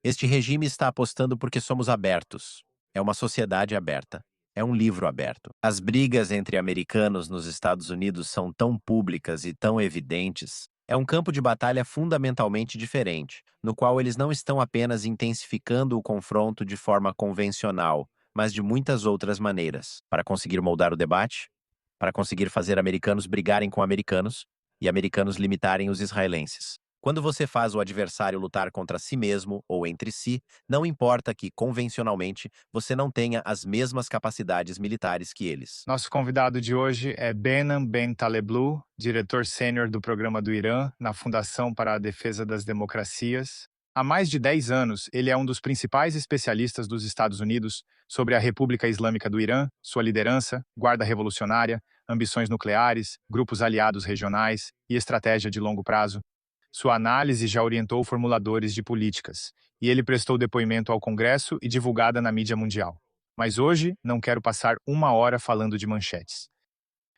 Este regime está apostando porque somos abertos. É uma sociedade aberta. É um livro aberto. As brigas entre americanos nos Estados Unidos são tão públicas e tão evidentes. É um campo de batalha fundamentalmente diferente, no qual eles não estão apenas intensificando o confronto de forma convencional, mas de muitas outras maneiras, para conseguir moldar o debate, para conseguir fazer americanos brigarem com americanos e americanos limitarem os israelenses. Quando você faz o adversário lutar contra si mesmo ou entre si, não importa que, convencionalmente, você não tenha as mesmas capacidades militares que eles. Nosso convidado de hoje é Behnam Ben Taleblu, diretor sênior do Programa do Irã na Fundação para a Defesa das Democracias. Há mais de 10 anos, ele é um dos principais especialistas dos Estados Unidos sobre a República Islâmica do Irã, sua liderança, guarda revolucionária, ambições nucleares, grupos aliados regionais e estratégia de longo prazo. Sua análise já orientou formuladores de políticas, e ele prestou depoimento ao Congresso e divulgada na mídia mundial. Mas hoje não quero passar uma hora falando de manchetes.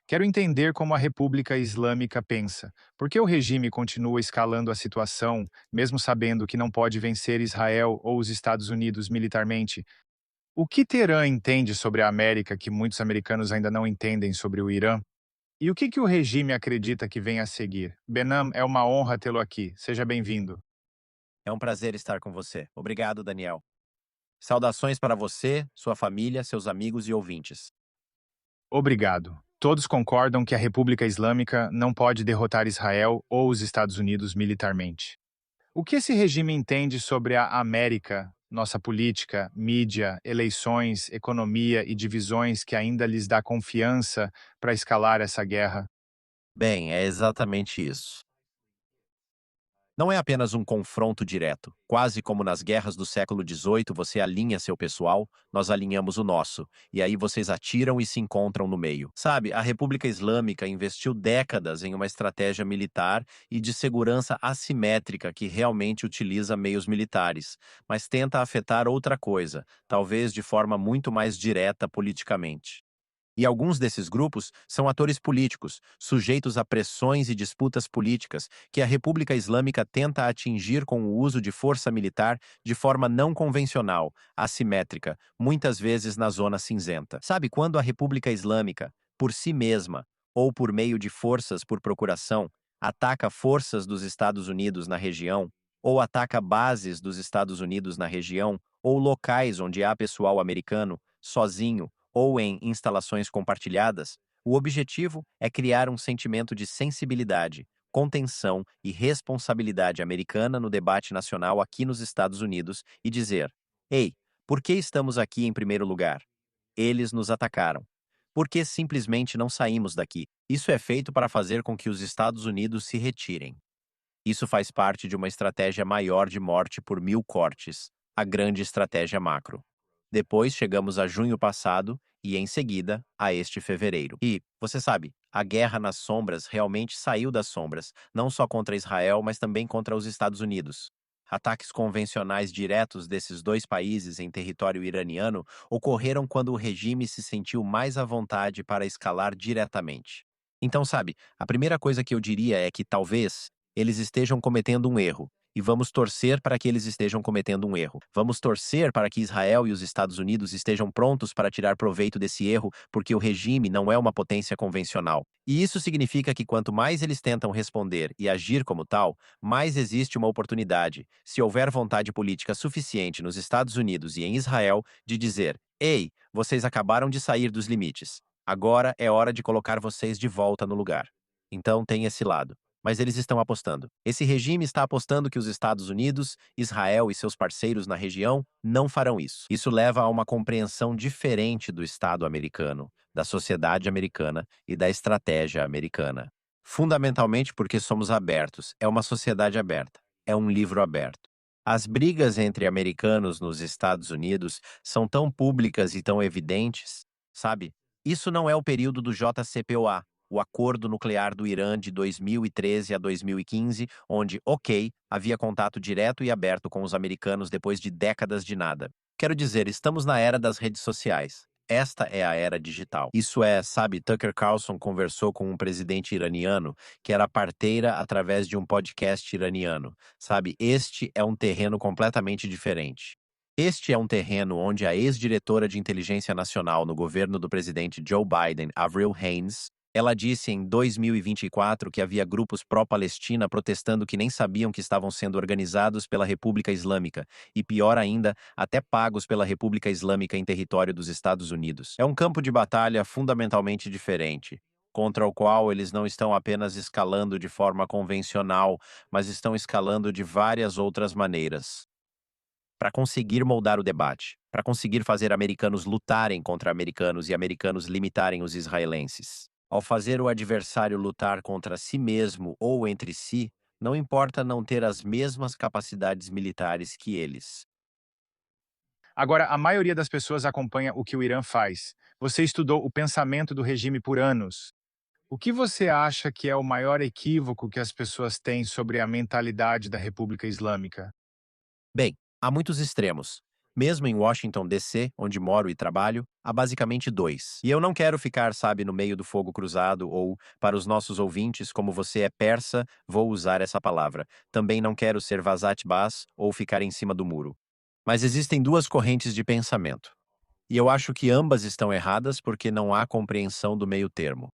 Quero entender como a República Islâmica pensa. Por que o regime continua escalando a situação, mesmo sabendo que não pode vencer Israel ou os Estados Unidos militarmente? O que Teherã entende sobre a América que muitos americanos ainda não entendem sobre o Irã? E o que o regime acredita que vem a seguir? Benham, é uma honra tê-lo aqui. Seja bem-vindo. É um prazer estar com você. Obrigado, Daniel. Saudações para você, sua família, seus amigos e ouvintes. Obrigado. Todos concordam que a República Islâmica não pode derrotar Israel ou os Estados Unidos militarmente. O que esse regime entende sobre a América, nossa política, mídia, eleições, economia e divisões que ainda lhes dá confiança para escalar essa guerra? Bem, é exatamente isso. Não é apenas um confronto direto. Quase como nas guerras do século XVIII, você alinha seu pessoal, nós alinhamos o nosso, e aí vocês atiram e se encontram no meio. Sabe, a República Islâmica investiu décadas em uma estratégia militar e de segurança assimétrica que realmente utiliza meios militares, mas tenta afetar outra coisa, talvez de forma muito mais direta politicamente. E alguns desses grupos são atores políticos, sujeitos a pressões e disputas políticas que a República Islâmica tenta atingir com o uso de força militar de forma não convencional, assimétrica, muitas vezes na zona cinzenta. Sabe quando a República Islâmica, por si mesma, ou por meio de forças por procuração, ataca forças dos Estados Unidos na região, ou ataca bases dos Estados Unidos na região, ou locais onde há pessoal americano, sozinho, ou em instalações compartilhadas, o objetivo é criar um sentimento de sensibilidade, contenção e responsabilidade americana no debate nacional aqui nos Estados Unidos e dizer: ei, por que estamos aqui em primeiro lugar? Eles nos atacaram. Por que simplesmente não saímos daqui? Isso é feito para fazer com que os Estados Unidos se retirem. Isso faz parte de uma estratégia maior de morte por 1000 cortes, a grande estratégia macro. Depois chegamos a junho passado e, em seguida, a este fevereiro. E, você sabe, a guerra nas sombras realmente saiu das sombras, não só contra Israel, mas também contra os Estados Unidos. Ataques convencionais diretos desses dois países em território iraniano ocorreram quando o regime se sentiu mais à vontade para escalar diretamente. Então, sabe, a primeira coisa que eu diria é que talvez eles estejam cometendo um erro. E vamos torcer para que eles estejam cometendo um erro. Vamos torcer para que Israel e os Estados Unidos estejam prontos para tirar proveito desse erro, porque o regime não é uma potência convencional. E isso significa que quanto mais eles tentam responder e agir como tal, mais existe uma oportunidade, se houver vontade política suficiente nos Estados Unidos e em Israel, de dizer: ei, vocês acabaram de sair dos limites. Agora é hora de colocar vocês de volta no lugar. Então tem esse lado. Mas eles estão apostando. Esse regime está apostando que os Estados Unidos, Israel e seus parceiros na região não farão isso. Isso leva a uma compreensão diferente do Estado americano, da sociedade americana e da estratégia americana. Fundamentalmente porque somos abertos, é uma sociedade aberta, é um livro aberto. As brigas entre americanos nos Estados Unidos são tão públicas e tão evidentes, sabe? Isso não é o período do JCPOA, o acordo nuclear do Irã de 2013 a 2015, onde, ok, havia contato direto e aberto com os americanos depois de décadas de nada. Quero dizer, estamos na era das redes sociais. Esta é a era digital. Isso é, sabe, Tucker Carlson conversou com um presidente iraniano que era parteira através de um podcast iraniano. Sabe, este é um terreno completamente diferente. Este é um terreno onde a ex-diretora de inteligência nacional no governo do presidente Joe Biden, Avril Haines, ela disse em 2024 que havia grupos pró-Palestina protestando que nem sabiam que estavam sendo organizados pela República Islâmica e, pior ainda, até pagos pela República Islâmica em território dos Estados Unidos. É um campo de batalha fundamentalmente diferente, contra o qual eles não estão apenas escalando de forma convencional, mas estão escalando de várias outras maneiras para conseguir moldar o debate, para conseguir fazer americanos lutarem contra americanos e americanos limitarem os israelenses. Ao fazer o adversário lutar contra si mesmo ou entre si, não importa não ter as mesmas capacidades militares que eles. Agora, a maioria das pessoas acompanha o que o Irã faz. Você estudou o pensamento do regime por anos. O que você acha que é o maior equívoco que as pessoas têm sobre a mentalidade da República Islâmica? Bem, há muitos extremos. Mesmo em Washington, D.C., onde moro e trabalho, há basicamente dois. E eu não quero ficar, sabe, no meio do fogo cruzado ou, para os nossos ouvintes, como você é persa, vou usar essa palavra. Também não quero ser Vazat Bas ou ficar em cima do muro. Mas existem duas correntes de pensamento. E eu acho que ambas estão erradas porque não há compreensão do meio termo.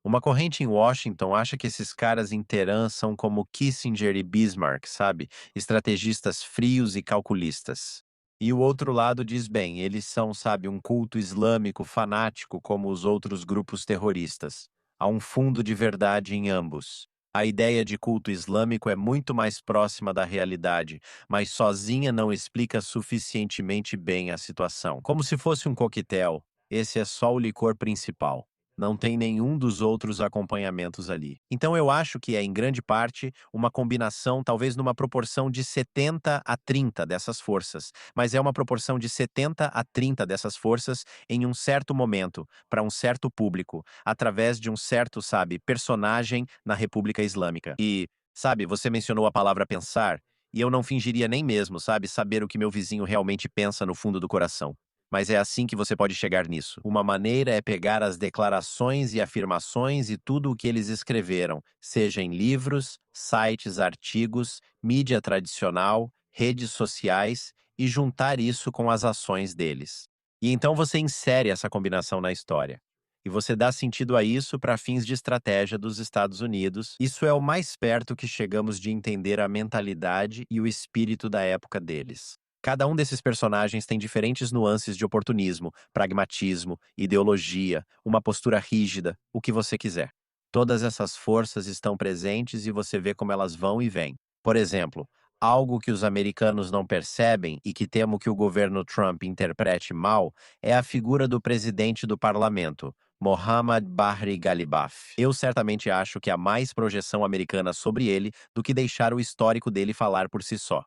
Uma corrente em Washington acha que esses caras em Teherã são como Kissinger e Bismarck, sabe? Estrategistas frios e calculistas. E o outro lado diz bem, eles são, sabe, um culto islâmico fanático como os outros grupos terroristas. Há um fundo de verdade em ambos. A ideia de culto islâmico é muito mais próxima da realidade, mas sozinha não explica suficientemente bem a situação. Como se fosse um coquetel, esse é só o licor principal. Não tem nenhum dos outros acompanhamentos ali. Então eu acho que é, em grande parte, uma combinação, talvez numa proporção de 70 a 30 dessas forças, mas é uma proporção de 70 a 30 dessas forças em um certo momento, para um certo público, através de um certo, sabe, personagem na República Islâmica. E, sabe, você mencionou a palavra pensar, e eu não fingiria nem mesmo, sabe, saber o que meu vizinho realmente pensa no fundo do coração. Mas é assim que você pode chegar nisso. Uma maneira é pegar as declarações e afirmações e tudo o que eles escreveram, seja em livros, sites, artigos, mídia tradicional, redes sociais, e juntar isso com as ações deles. E então você insere essa combinação na história. E você dá sentido a isso para fins de estratégia dos Estados Unidos. Isso é o mais perto que chegamos de entender a mentalidade e o espírito da época deles. Cada um desses personagens tem diferentes nuances de oportunismo, pragmatismo, ideologia, uma postura rígida, o que você quiser. Todas essas forças estão presentes e você vê como elas vão e vêm. Por exemplo, algo que os americanos não percebem e que temo que o governo Trump interprete mal é a figura do presidente do parlamento, Mohammad Bahri Ghalibaf. Eu certamente acho que há mais projeção americana sobre ele do que deixar o histórico dele falar por si só.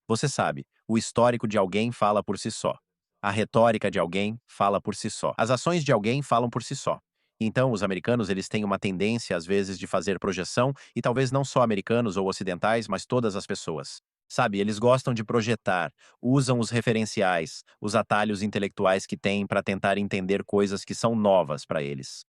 Você sabe, o histórico de alguém fala por si só. A retórica de alguém fala por si só. As ações de alguém falam por si só. Então, os americanos, eles têm uma tendência, às vezes, de fazer projeção, e talvez não só americanos ou ocidentais, mas todas as pessoas. Sabe, eles gostam de projetar, usam os referenciais, os atalhos intelectuais que têm para tentar entender coisas que são novas para eles.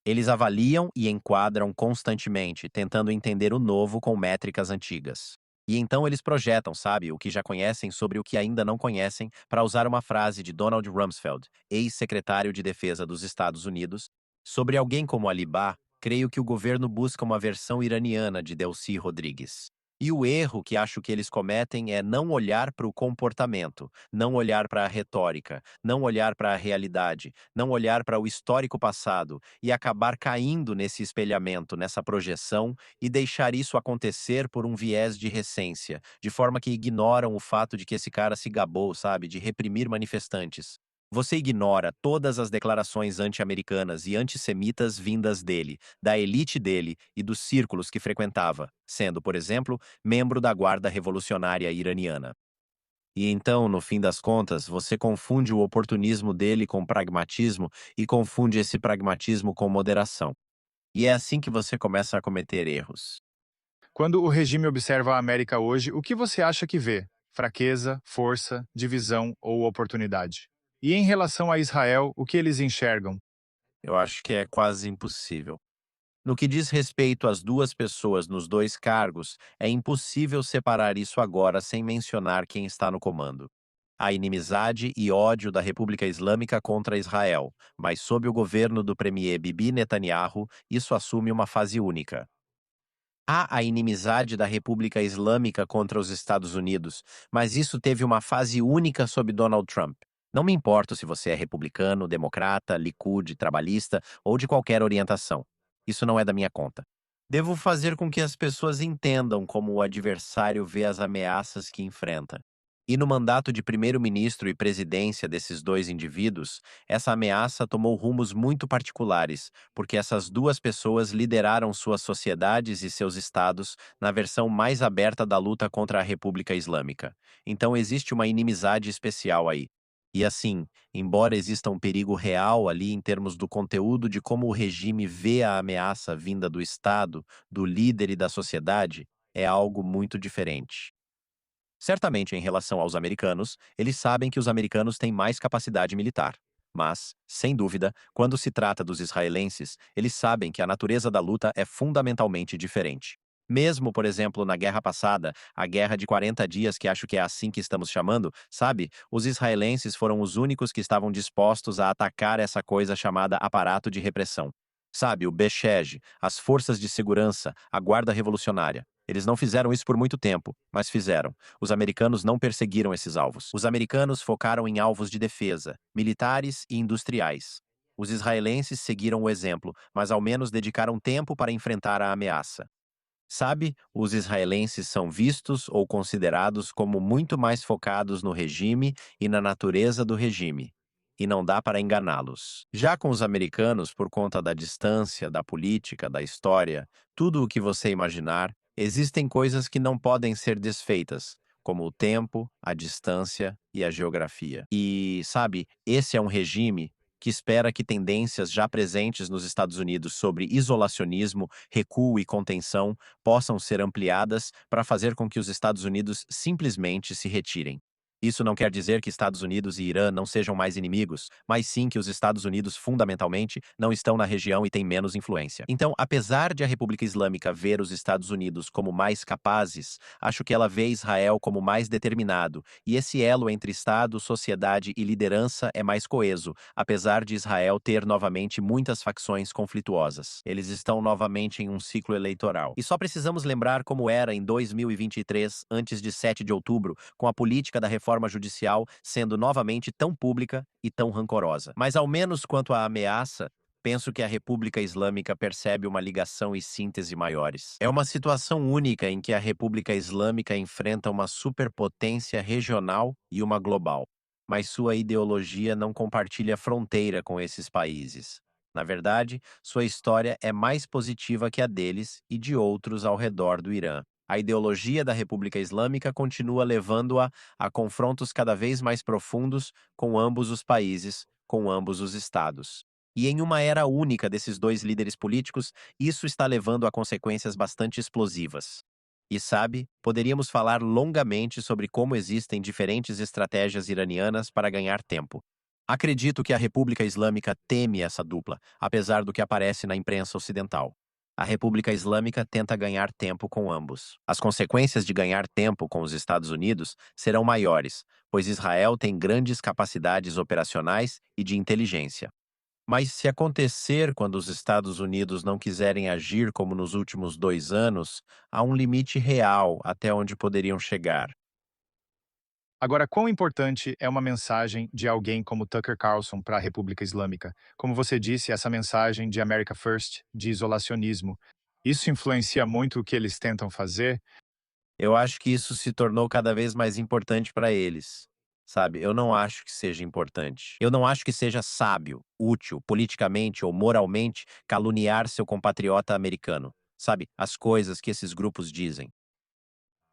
Eles avaliam e enquadram constantemente, tentando entender o novo com métricas antigas. E então eles projetam, sabe, o que já conhecem sobre o que ainda não conhecem, para usar uma frase de Donald Rumsfeld, ex-secretário de Defesa dos Estados Unidos, sobre alguém como Alibá, creio que o governo busca uma versão iraniana de Delcy Rodrigues. E o erro que acho que eles cometem é não olhar para o comportamento, não olhar para a retórica, não olhar para a realidade, não olhar para o histórico passado e acabar caindo nesse espelhamento, nessa projeção e deixar isso acontecer por um viés de recência, de forma que ignoram o fato de que esse cara se gabou, sabe, de reprimir manifestantes. Você ignora todas as declarações anti-americanas e antissemitas vindas dele, da elite dele e dos círculos que frequentava, sendo, por exemplo, membro da Guarda Revolucionária Iraniana. E então, no fim das contas, você confunde o oportunismo dele com pragmatismo e confunde esse pragmatismo com moderação. E é assim que você começa a cometer erros. Quando o regime observa a América hoje, o que você acha que vê? Fraqueza, força, divisão ou oportunidade? E em relação a Israel, o que eles enxergam? Eu acho que é quase impossível. No que diz respeito às duas pessoas nos dois cargos, é impossível separar isso agora sem mencionar quem está no comando. A inimizade e ódio da República Islâmica contra Israel, mas sob o governo do premier Bibi Netanyahu, isso assume uma fase única. Há a inimizade da República Islâmica contra os Estados Unidos, mas isso teve uma fase única sob Donald Trump. Não me importo se você é republicano, democrata, Likud, trabalhista ou de qualquer orientação. Isso não é da minha conta. Devo fazer com que as pessoas entendam como o adversário vê as ameaças que enfrenta. E no mandato de primeiro-ministro e presidência desses dois indivíduos, essa ameaça tomou rumos muito particulares, porque essas duas pessoas lideraram suas sociedades e seus estados na versão mais aberta da luta contra a República Islâmica. Então existe uma inimizade especial aí. E assim, embora exista um perigo real ali em termos do conteúdo de como o regime vê a ameaça vinda do Estado, do líder e da sociedade, é algo muito diferente. Certamente, em relação aos americanos, eles sabem que os americanos têm mais capacidade militar. Mas, sem dúvida, quando se trata dos israelenses, eles sabem que a natureza da luta é fundamentalmente diferente. Mesmo, por exemplo, na guerra passada, a guerra de 40 dias, que acho que é assim que estamos chamando, sabe? Os israelenses foram os únicos que estavam dispostos a atacar essa coisa chamada aparato de repressão. Sabe, o Bechej, as forças de segurança, a guarda revolucionária. Eles não fizeram isso por muito tempo, mas fizeram. Os americanos não perseguiram esses alvos. Os americanos focaram em alvos de defesa, militares e industriais. Os israelenses seguiram o exemplo, mas ao menos dedicaram tempo para enfrentar a ameaça. Sabe, os israelenses são vistos ou considerados como muito mais focados no regime e na natureza do regime. E não dá para enganá-los. Já com os americanos, por conta da distância, da política, da história, tudo o que você imaginar, existem coisas que não podem ser desfeitas, como o tempo, a distância e a geografia. E, sabe, esse é um regime que espera que tendências já presentes nos Estados Unidos sobre isolacionismo, recuo e contenção possam ser ampliadas para fazer com que os Estados Unidos simplesmente se retirem. Isso não quer dizer que Estados Unidos e Irã não sejam mais inimigos, mas sim que os Estados Unidos, fundamentalmente, não estão na região e têm menos influência. Então, apesar de a República Islâmica ver os Estados Unidos como mais capazes, acho que ela vê Israel como mais determinado, e esse elo entre Estado, sociedade e liderança é mais coeso, apesar de Israel ter novamente muitas facções conflituosas. Eles estão novamente em um ciclo eleitoral. E só precisamos lembrar como era em 2023, antes de 7 de outubro, com a política da reforma judicial sendo novamente tão pública e tão rancorosa. Mas ao menos quanto à ameaça, penso que a República Islâmica percebe uma ligação e síntese maiores. É uma situação única em que a República Islâmica enfrenta uma superpotência regional e uma global, mas sua ideologia não compartilha fronteira com esses países. Na verdade, sua história é mais positiva que a deles e de outros ao redor do Irã. A ideologia da República Islâmica continua levando-a a confrontos cada vez mais profundos com ambos os países, com ambos os estados. E em uma era única desses dois líderes políticos, isso está levando a consequências bastante explosivas. E sabe, poderíamos falar longamente sobre como existem diferentes estratégias iranianas para ganhar tempo. Acredito que a República Islâmica teme essa dupla, apesar do que aparece na imprensa ocidental. A República Islâmica tenta ganhar tempo com ambos. As consequências de ganhar tempo com os Estados Unidos serão maiores, pois Israel tem grandes capacidades operacionais e de inteligência. Mas se acontecer quando os Estados Unidos não quiserem agir como nos últimos 2 anos, há um limite real até onde poderiam chegar. Agora, quão importante é uma mensagem de alguém como Tucker Carlson para a República Islâmica? Como você disse, essa mensagem de America First, de isolacionismo, isso influencia muito o que eles tentam fazer? Eu acho que isso se tornou cada vez mais importante para eles. Sabe, eu não acho que seja importante. Eu não acho que seja sábio, útil, politicamente ou moralmente, caluniar seu compatriota americano. Sabe, as coisas que esses grupos dizem.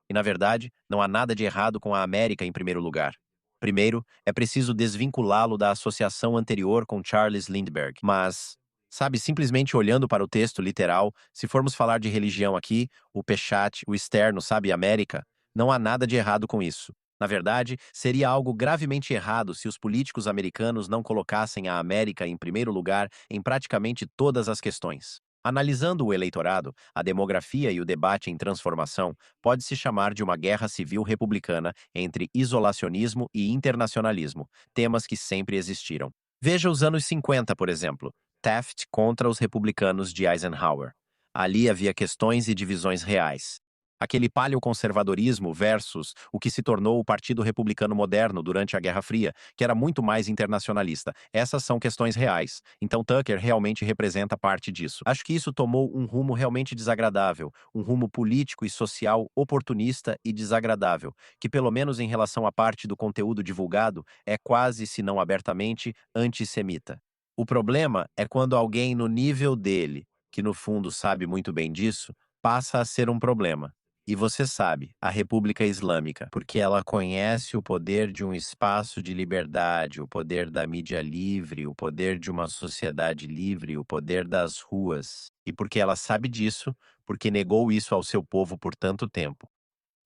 E, na verdade, não há nada de errado com a América em primeiro lugar. Primeiro, é preciso desvinculá-lo da associação anterior com Charles Lindbergh. Mas, sabe, simplesmente olhando para o texto literal, se formos falar de religião aqui, o Peshat, o externo, sabe, América, não há nada de errado com isso. Na verdade, seria algo gravemente errado se os políticos americanos não colocassem a América em primeiro lugar em praticamente todas as questões. Analisando o eleitorado, a demografia e o debate em transformação pode-se chamar de uma guerra civil republicana entre isolacionismo e internacionalismo, temas que sempre existiram. Veja os anos 50, por exemplo, Taft contra os republicanos de Eisenhower. Ali havia questões e divisões reais. Aquele paleoconservadorismo versus o que se tornou o Partido Republicano moderno durante a Guerra Fria, que era muito mais internacionalista. Essas são questões reais. Então Tucker realmente representa parte disso. Acho que isso tomou um rumo realmente desagradável, um rumo político e social oportunista e desagradável, que pelo menos em relação à parte do conteúdo divulgado, é quase, se não abertamente, antissemita. O problema é quando alguém no nível dele, que no fundo sabe muito bem disso, passa a ser um problema. E você sabe, a República Islâmica, porque ela conhece o poder de um espaço de liberdade, o poder da mídia livre, o poder de uma sociedade livre, o poder das ruas. E porque ela sabe disso, porque negou isso ao seu povo por tanto tempo.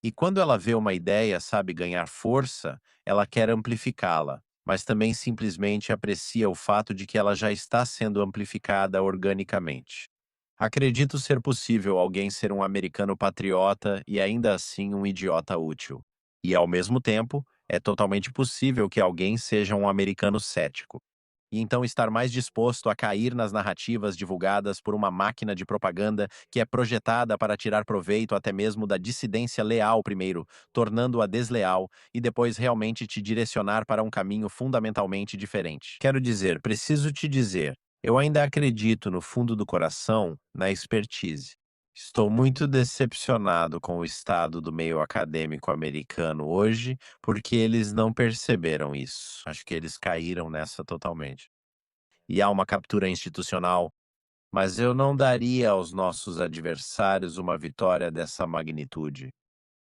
E quando ela vê uma ideia, sabe, ganhar força, ela quer amplificá-la, mas também simplesmente aprecia o fato de que ela já está sendo amplificada organicamente. Acredito ser possível alguém ser um americano patriota e ainda assim um idiota útil. E, ao mesmo tempo, é totalmente possível que alguém seja um americano cético e então estar mais disposto a cair nas narrativas divulgadas por uma máquina de propaganda que é projetada para tirar proveito até mesmo da dissidência leal primeiro, tornando-a desleal, e depois realmente te direcionar para um caminho fundamentalmente diferente. Quero dizer, preciso te dizer, eu ainda acredito no fundo do coração na expertise. Estou muito decepcionado com o estado do meio acadêmico americano hoje porque eles não perceberam isso. Acho que eles caíram nessa totalmente. E há uma captura institucional, mas eu não daria aos nossos adversários uma vitória dessa magnitude.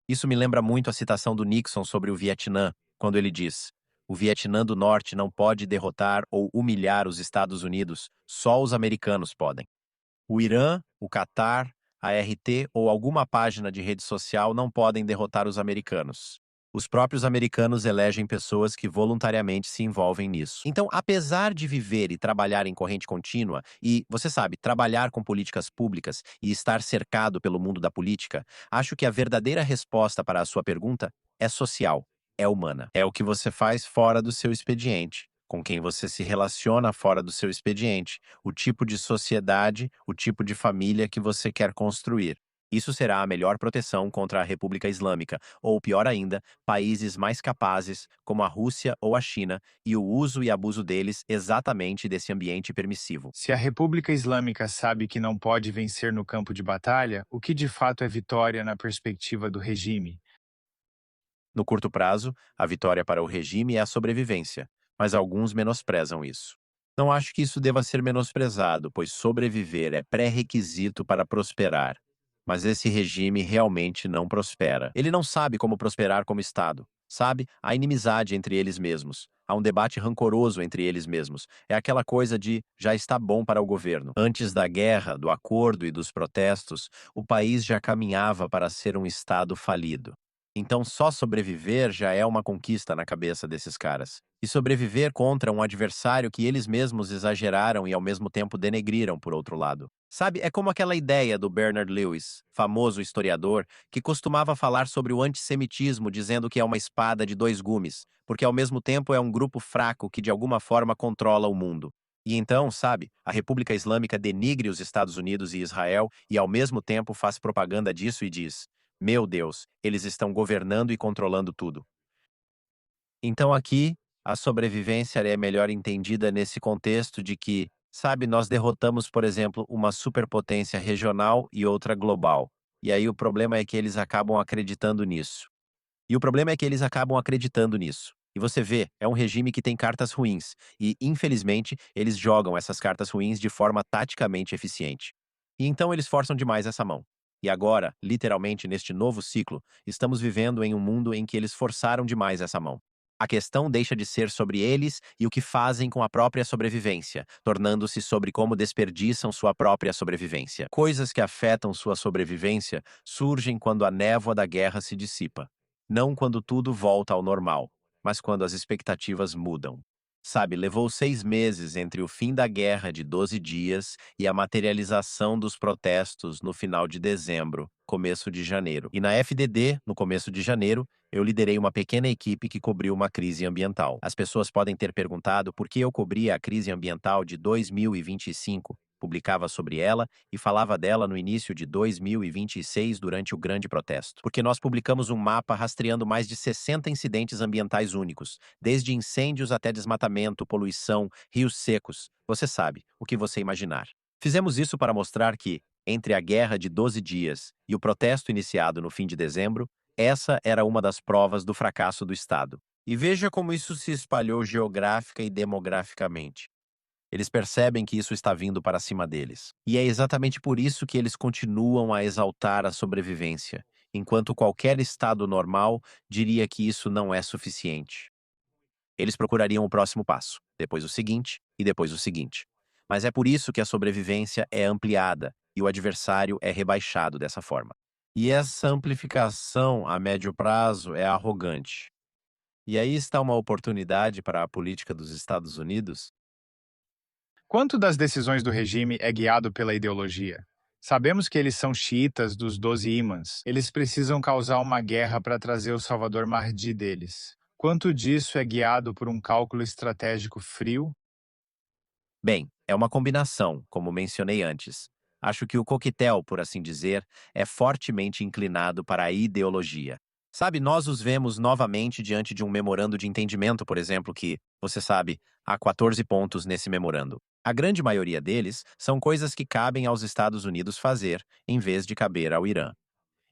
Isso me lembra muito a citação do Nixon sobre o Vietnã, quando ele diz: o Vietnã do Norte não pode derrotar ou humilhar os Estados Unidos, só os americanos podem. O Irã, o Catar, a RT ou alguma página de rede social não podem derrotar os americanos. Os próprios americanos elegem pessoas que voluntariamente se envolvem nisso. Então, apesar de viver e trabalhar em corrente contínua, e, você sabe, trabalhar com políticas públicas e estar cercado pelo mundo da política, acho que a verdadeira resposta para a sua pergunta é social, é humana. É o que você faz fora do seu expediente, com quem você se relaciona fora do seu expediente, o tipo de sociedade, o tipo de família que você quer construir. Isso será a melhor proteção contra a República Islâmica, ou pior ainda, países mais capazes, como a Rússia ou a China, e o uso e abuso deles exatamente desse ambiente permissivo. Se a República Islâmica sabe que não pode vencer no campo de batalha, o que de fato é vitória na perspectiva do regime? No curto prazo, a vitória para o regime é a sobrevivência, mas alguns menosprezam isso. Não acho que isso deva ser menosprezado, pois sobreviver é pré-requisito para prosperar. Mas esse regime realmente não prospera. Ele não sabe como prosperar como Estado. Sabe? Há inimizade entre eles mesmos. Há um debate rancoroso entre eles mesmos. É aquela coisa de já está bom para o governo. Antes da guerra, do acordo e dos protestos, o país já caminhava para ser um Estado falido. Então, só sobreviver já é uma conquista na cabeça desses caras. E sobreviver contra um adversário que eles mesmos exageraram e ao mesmo tempo denegriram, por outro lado. Sabe, é como aquela ideia do Bernard Lewis, famoso historiador, que costumava falar sobre o antissemitismo dizendo que é uma espada de dois gumes, porque ao mesmo tempo é um grupo fraco que de alguma forma controla o mundo. E então, sabe, a República Islâmica denigre os Estados Unidos e Israel e ao mesmo tempo faz propaganda disso e diz: meu Deus, eles estão governando e controlando tudo. Então aqui, a sobrevivência é melhor entendida nesse contexto de que, sabe, nós derrotamos, por exemplo, uma superpotência regional e outra global. E aí o problema é que eles acabam acreditando nisso. E o problema é que eles acabam acreditando nisso. E você vê, é um regime que tem cartas ruins, e infelizmente eles jogam essas cartas ruins de forma taticamente eficiente. E então eles forçam demais essa mão. E agora, literalmente neste novo ciclo, estamos vivendo em um mundo em que eles forçaram demais essa mão. A questão deixa de ser sobre eles e o que fazem com a própria sobrevivência, tornando-se sobre como desperdiçam sua própria sobrevivência. Coisas que afetam sua sobrevivência surgem quando a névoa da guerra se dissipa. Não quando tudo volta ao normal, mas quando as expectativas mudam. Sabe, levou 6 meses entre o fim da guerra de 12 dias e a materialização dos protestos no final de dezembro, começo de janeiro. E na FDD, no começo de janeiro, eu liderei uma pequena equipe que cobriu uma crise ambiental. As pessoas podem ter perguntado por que eu cobria a crise ambiental de 2025, publicava sobre ela e falava dela no início de 2026 durante o grande protesto. Porque nós publicamos um mapa rastreando mais de 60 incidentes ambientais únicos, desde incêndios até desmatamento, poluição, rios secos. Você sabe, o que você imaginar. Fizemos isso para mostrar que, entre a guerra de 12 dias e o protesto iniciado no fim de dezembro, essa era uma das provas do fracasso do Estado. E veja como isso se espalhou geográfica e demograficamente. Eles percebem que isso está vindo para cima deles. E é exatamente por isso que eles continuam a exaltar a sobrevivência, enquanto qualquer Estado normal diria que isso não é suficiente. Eles procurariam o próximo passo, depois o seguinte e depois o seguinte. Mas é por isso que a sobrevivência é ampliada e o adversário é rebaixado dessa forma. E essa amplificação a médio prazo é arrogante. E aí está uma oportunidade para a política dos Estados Unidos. Quanto das decisões do regime é guiado pela ideologia? Sabemos que eles são xiitas dos 12 imãs. Eles precisam causar uma guerra para trazer o Salvador Mahdi deles. Quanto disso é guiado por um cálculo estratégico frio? Bem, é uma combinação, como mencionei antes. Acho que o coquetel, por assim dizer, é fortemente inclinado para a ideologia. Sabe, nós os vemos novamente diante de um memorando de entendimento, por exemplo, que, você sabe, há 14 pontos nesse memorando. A grande maioria deles são coisas que cabem aos Estados Unidos fazer, em vez de caber ao Irã.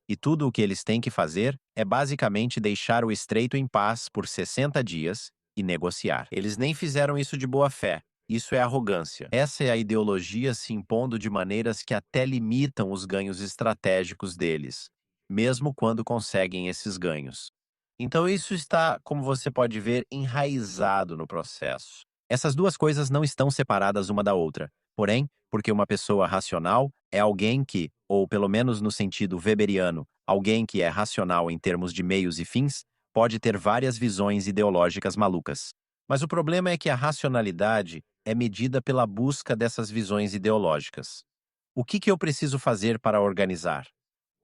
E tudo o que eles têm que fazer é basicamente deixar o estreito em paz por 60 dias e negociar. Eles nem fizeram isso de boa fé. Isso é arrogância. Essa é a ideologia se impondo de maneiras que até limitam os ganhos estratégicos deles, mesmo quando conseguem esses ganhos. Então, isso está, como você pode ver, enraizado no processo. Essas duas coisas não estão separadas uma da outra. Porém, porque uma pessoa racional é alguém que, ou pelo menos no sentido weberiano, alguém que é racional em termos de meios e fins, pode ter várias visões ideológicas malucas. Mas o problema é que a racionalidade é medida pela busca dessas visões ideológicas. O que eu preciso fazer para organizar?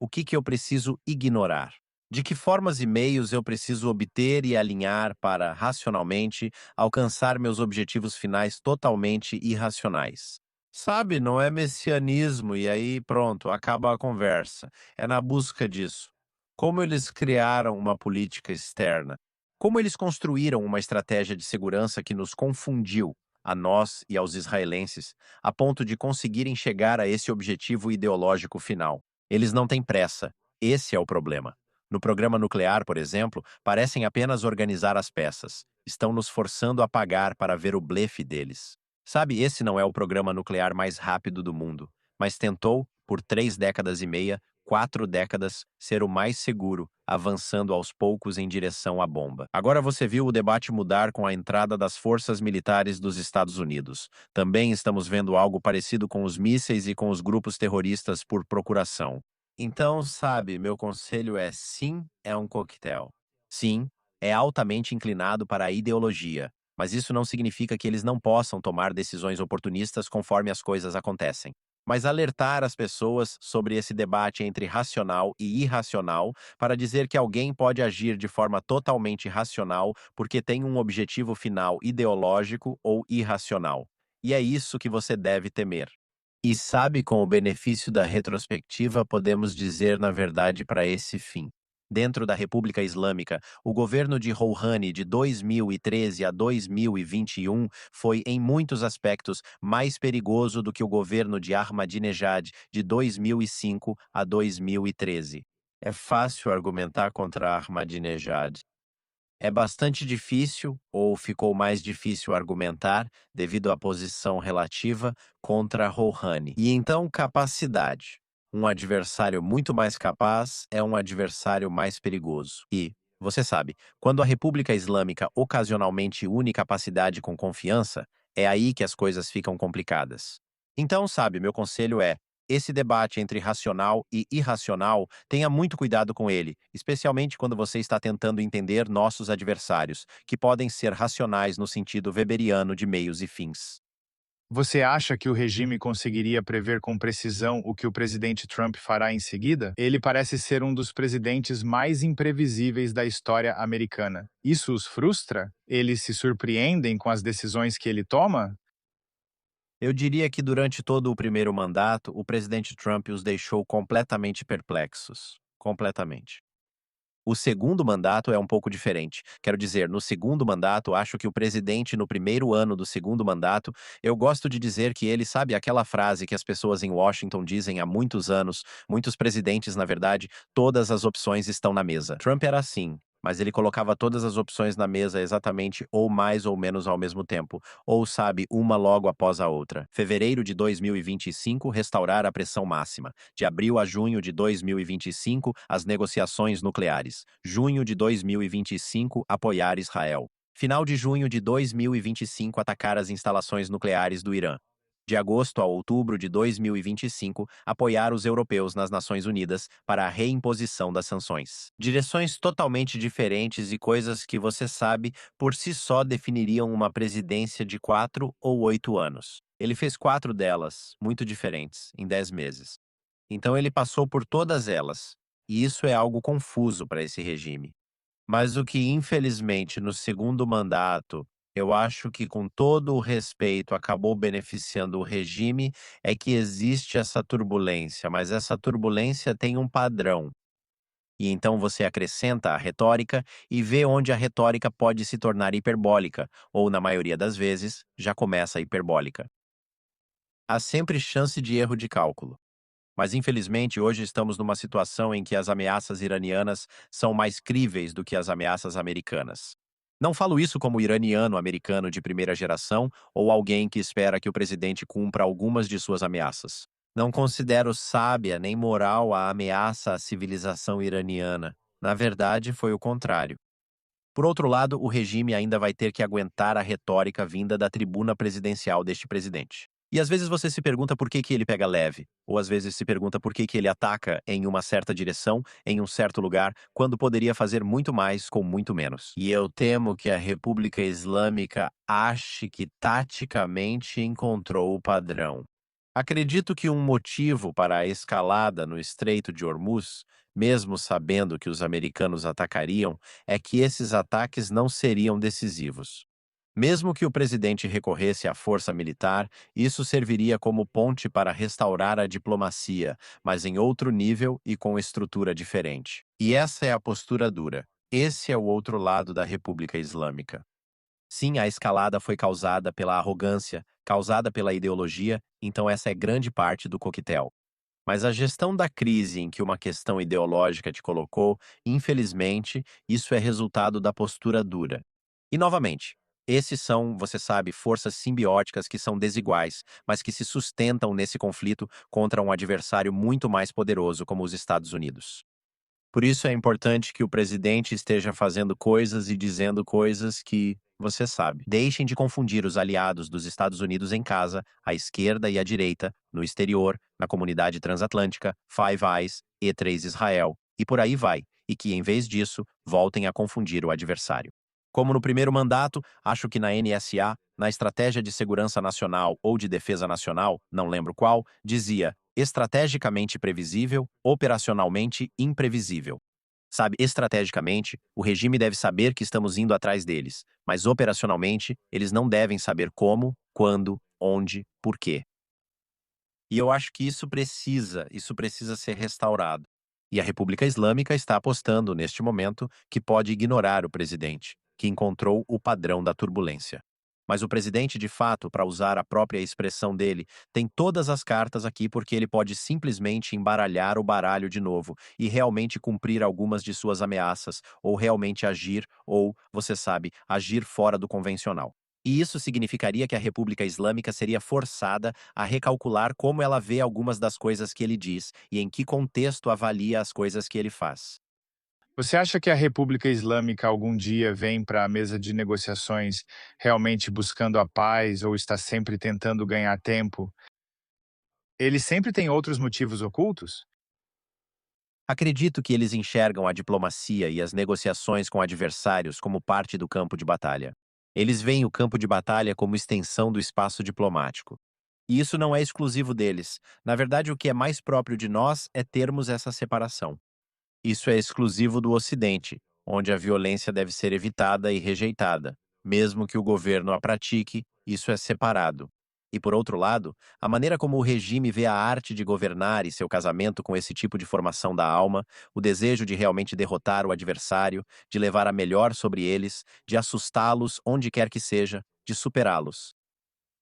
O que eu preciso ignorar? De que formas e meios eu preciso obter e alinhar para, racionalmente, alcançar meus objetivos finais totalmente irracionais? Sabe, não é messianismo e aí pronto, acaba a conversa. É na busca disso. Como eles criaram uma política externa? Como eles construíram uma estratégia de segurança que nos confundiu, a nós e aos israelenses, a ponto de conseguirem chegar a esse objetivo ideológico final? Eles não têm pressa. Esse é o problema. No programa nuclear, por exemplo, parecem apenas organizar as peças. Estão nos forçando a pagar para ver o blefe deles. Sabe, esse não é o programa nuclear mais rápido do mundo, mas tentou, por 3 décadas e meia, 4 décadas, ser o mais seguro, avançando aos poucos em direção à bomba. Agora você viu o debate mudar com a entrada das forças militares dos Estados Unidos. Também estamos vendo algo parecido com os mísseis e com os grupos terroristas por procuração. Então, sabe, meu conselho é sim, é um coquetel. Sim, é altamente inclinado para a ideologia, mas isso não significa que eles não possam tomar decisões oportunistas conforme as coisas acontecem. Mas alertar as pessoas sobre esse debate entre racional e irracional para dizer que alguém pode agir de forma totalmente racional porque tem um objetivo final ideológico ou irracional. E é isso que você deve temer. E sabe, com o benefício da retrospectiva, podemos dizer, na verdade, para esse fim. Dentro da República Islâmica, o governo de Rouhani de 2013 a 2021 foi, em muitos aspectos, mais perigoso do que o governo de Ahmadinejad de 2005 a 2013. É fácil argumentar contra Ahmadinejad. É bastante difícil, ou ficou mais difícil argumentar, devido à posição relativa, contra Rouhani. E então, capacidade. Um adversário muito mais capaz é um adversário mais perigoso. E, você sabe, quando a República Islâmica ocasionalmente une capacidade com confiança, é aí que as coisas ficam complicadas. Então, sabe, meu conselho é: Esse debate entre racional e irracional, tenha muito cuidado com ele, especialmente quando você está tentando entender nossos adversários, que podem ser racionais no sentido weberiano de meios e fins. Você acha que o regime conseguiria prever com precisão o que o presidente Trump fará em seguida? Ele parece ser um dos presidentes mais imprevisíveis da história americana. Isso os frustra? Eles se surpreendem com as decisões que ele toma? Eu diria que durante todo o primeiro mandato, o presidente Trump os deixou completamente perplexos. Completamente. O segundo mandato é um pouco diferente. Quero dizer, no segundo mandato, acho que o presidente, no primeiro ano do segundo mandato, eu gosto de dizer que ele sabe aquela frase que as pessoas em Washington dizem há muitos anos, muitos presidentes, na verdade, todas as opções estão na mesa. Trump era assim. Mas ele colocava todas as opções na mesa exatamente ou mais ou menos ao mesmo tempo, ou sabe, uma logo após a outra. Fevereiro de 2025, restaurar a pressão máxima. De abril a junho de 2025, as negociações nucleares. Junho de 2025, apoiar Israel. Final de junho de 2025, atacar as instalações nucleares do Irã. De agosto a outubro de 2025, apoiar os europeus nas Nações Unidas para a reimposição das sanções. Direções totalmente diferentes e coisas que você sabe por si só definiriam uma presidência de 4 ou 8 anos. Ele fez 4 delas, muito diferentes, em 10 meses. Então ele passou por todas elas, e isso é algo confuso para esse regime. Mas o que, infelizmente, no segundo mandato, eu acho que, com todo o respeito, acabou beneficiando o regime, é que existe essa turbulência, mas essa turbulência tem um padrão. E então você acrescenta a retórica e vê onde a retórica pode se tornar hiperbólica, ou, na maioria das vezes, já começa hiperbólica. Há sempre chance de erro de cálculo. Mas, infelizmente, hoje estamos numa situação em que as ameaças iranianas são mais críveis do que as ameaças americanas. Não falo isso como iraniano-americano de primeira geração ou alguém que espera que o presidente cumpra algumas de suas ameaças. Não considero sábia nem moral a ameaça à civilização iraniana. Na verdade, foi o contrário. Por outro lado, o regime ainda vai ter que aguentar a retórica vinda da tribuna presidencial deste presidente. E às vezes você se pergunta por que que ele pega leve, ou às vezes se pergunta por que que ele ataca em uma certa direção, em um certo lugar, quando poderia fazer muito mais com muito menos. E eu temo que a República Islâmica ache que taticamente encontrou o padrão. Acredito que um motivo para a escalada no Estreito de Hormuz, mesmo sabendo que os americanos atacariam, é que esses ataques não seriam decisivos. Mesmo que o presidente recorresse à força militar, isso serviria como ponte para restaurar a diplomacia, mas em outro nível e com estrutura diferente. E essa é a postura dura. Esse é o outro lado da República Islâmica. Sim, a escalada foi causada pela arrogância, causada pela ideologia, então essa é grande parte do coquetel. Mas a gestão da crise em que uma questão ideológica te colocou, infelizmente, isso é resultado da postura dura. E novamente, esses são, você sabe, forças simbióticas que são desiguais, mas que se sustentam nesse conflito contra um adversário muito mais poderoso como os Estados Unidos. Por isso é importante que o presidente esteja fazendo coisas e dizendo coisas que, você sabe, deixem de confundir os aliados dos Estados Unidos em casa, a esquerda e a direita, no exterior, na comunidade transatlântica, Five Eyes, E3 Israel, e por aí vai, e que, em vez disso, voltem a confundir o adversário. Como no primeiro mandato, acho que na NSA, na Estratégia de Segurança Nacional ou de Defesa Nacional, não lembro qual, dizia estrategicamente previsível, operacionalmente imprevisível. Sabe, estrategicamente, o regime deve saber que estamos indo atrás deles, mas operacionalmente, eles não devem saber como, quando, onde, por quê. E eu acho que isso precisa ser restaurado. E a República Islâmica está apostando, neste momento, que pode ignorar o presidente, que encontrou o padrão da turbulência. Mas o presidente, de fato, para usar a própria expressão dele, tem todas as cartas aqui porque ele pode simplesmente embaralhar o baralho de novo e realmente cumprir algumas de suas ameaças, ou realmente agir, ou, você sabe, agir fora do convencional. E isso significaria que a República Islâmica seria forçada a recalcular como ela vê algumas das coisas que ele diz e em que contexto avalia as coisas que ele faz. Você acha que a República Islâmica algum dia vem para a mesa de negociações realmente buscando a paz ou está sempre tentando ganhar tempo? Ele sempre tem outros motivos ocultos? Acredito que eles enxergam a diplomacia e as negociações com adversários como parte do campo de batalha. Eles veem o campo de batalha como extensão do espaço diplomático. E isso não é exclusivo deles. Na verdade, o que é mais próprio de nós é termos essa separação. Isso é exclusivo do Ocidente, onde a violência deve ser evitada e rejeitada. Mesmo que o governo a pratique, isso é separado. E por outro lado, a maneira como o regime vê a arte de governar e seu casamento com esse tipo de formação da alma, o desejo de realmente derrotar o adversário, de levar a melhor sobre eles, de assustá-los onde quer que seja, de superá-los.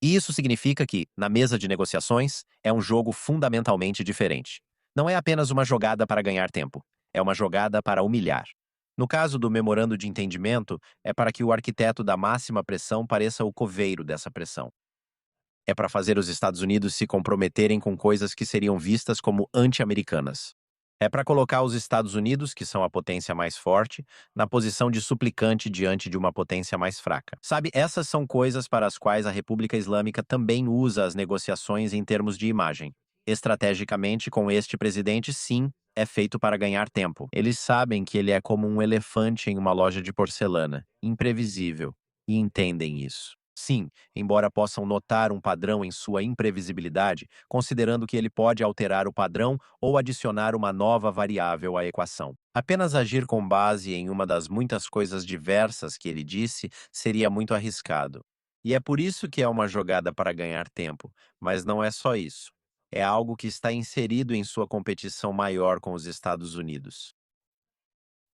E isso significa que, na mesa de negociações, é um jogo fundamentalmente diferente. Não é apenas uma jogada para ganhar tempo, é uma jogada para humilhar. No caso do memorando de entendimento, é para que o arquiteto da máxima pressão pareça o coveiro dessa pressão. É para fazer os Estados Unidos se comprometerem com coisas que seriam vistas como anti-americanas. É para colocar os Estados Unidos, que são a potência mais forte, na posição de suplicante diante de uma potência mais fraca. Sabe, essas são coisas para as quais a República Islâmica também usa as negociações em termos de imagem. Estrategicamente, com este presidente, sim, é feito para ganhar tempo. Eles sabem que ele é como um elefante em uma loja de porcelana, imprevisível, e entendem isso. Sim, embora possam notar um padrão em sua imprevisibilidade, considerando que ele pode alterar o padrão ou adicionar uma nova variável à equação. Apenas agir com base em uma das muitas coisas diversas que ele disse seria muito arriscado. E é por isso que é uma jogada para ganhar tempo, mas não é só isso. É algo que está inserido em sua competição maior com os Estados Unidos.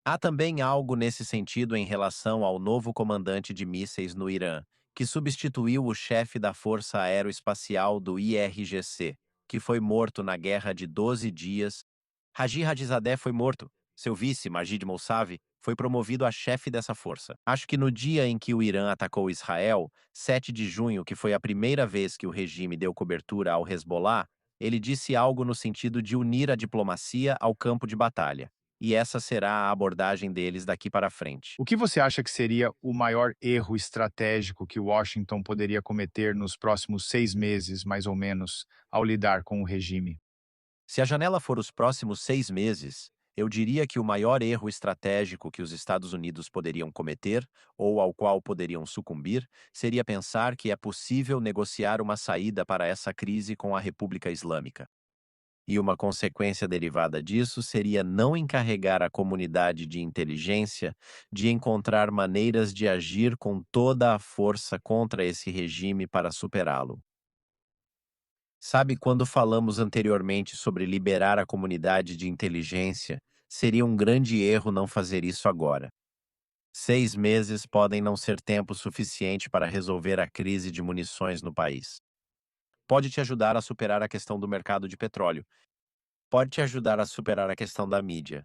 Há também algo nesse sentido em relação ao novo comandante de mísseis no Irã, que substituiu o chefe da Força Aeroespacial do IRGC, que foi morto na Guerra de 12 Dias. Haji Hadizadeh foi morto. Seu vice, Majid Mousavi, foi promovido a chefe dessa força. Acho que no dia em que o Irã atacou Israel, 7 de junho, que foi a primeira vez que o regime deu cobertura ao Hezbollah, ele disse algo no sentido de unir a diplomacia ao campo de batalha. E essa será a abordagem deles daqui para frente. O que você acha que seria o maior erro estratégico que Washington poderia cometer nos próximos 6 meses, mais ou menos, ao lidar com o regime? Se a janela for os próximos 6 meses, eu diria que o maior erro estratégico que os Estados Unidos poderiam cometer, ou ao qual poderiam sucumbir, seria pensar que é possível negociar uma saída para essa crise com a República Islâmica. E uma consequência derivada disso seria não encarregar a comunidade de inteligência de encontrar maneiras de agir com toda a força contra esse regime para superá-lo. Sabe, quando falamos anteriormente sobre liberar a comunidade de inteligência, seria um grande erro não fazer isso agora. 6 meses podem não ser tempo suficiente para resolver a crise de munições no país. Pode te ajudar a superar a questão do mercado de petróleo. Pode te ajudar a superar a questão da mídia.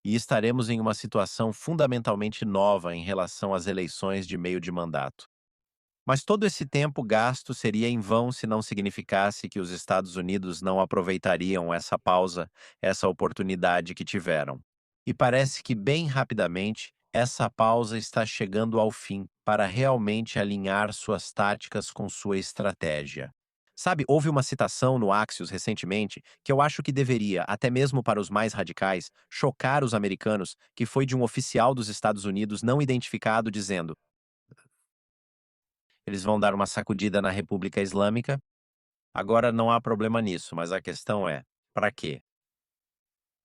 E estaremos em uma situação fundamentalmente nova em relação às eleições de meio de mandato. Mas todo esse tempo gasto seria em vão se não significasse que os Estados Unidos não aproveitariam essa pausa, essa oportunidade que tiveram. E parece que bem rapidamente essa pausa está chegando ao fim para realmente alinhar suas táticas com sua estratégia. Sabe, houve uma citação no Axios recentemente que eu acho que deveria, até mesmo para os mais radicais, chocar os americanos, que foi de um oficial dos Estados Unidos não identificado dizendo: eles vão dar uma sacudida na República Islâmica. Agora não há problema nisso, mas a questão é: para quê?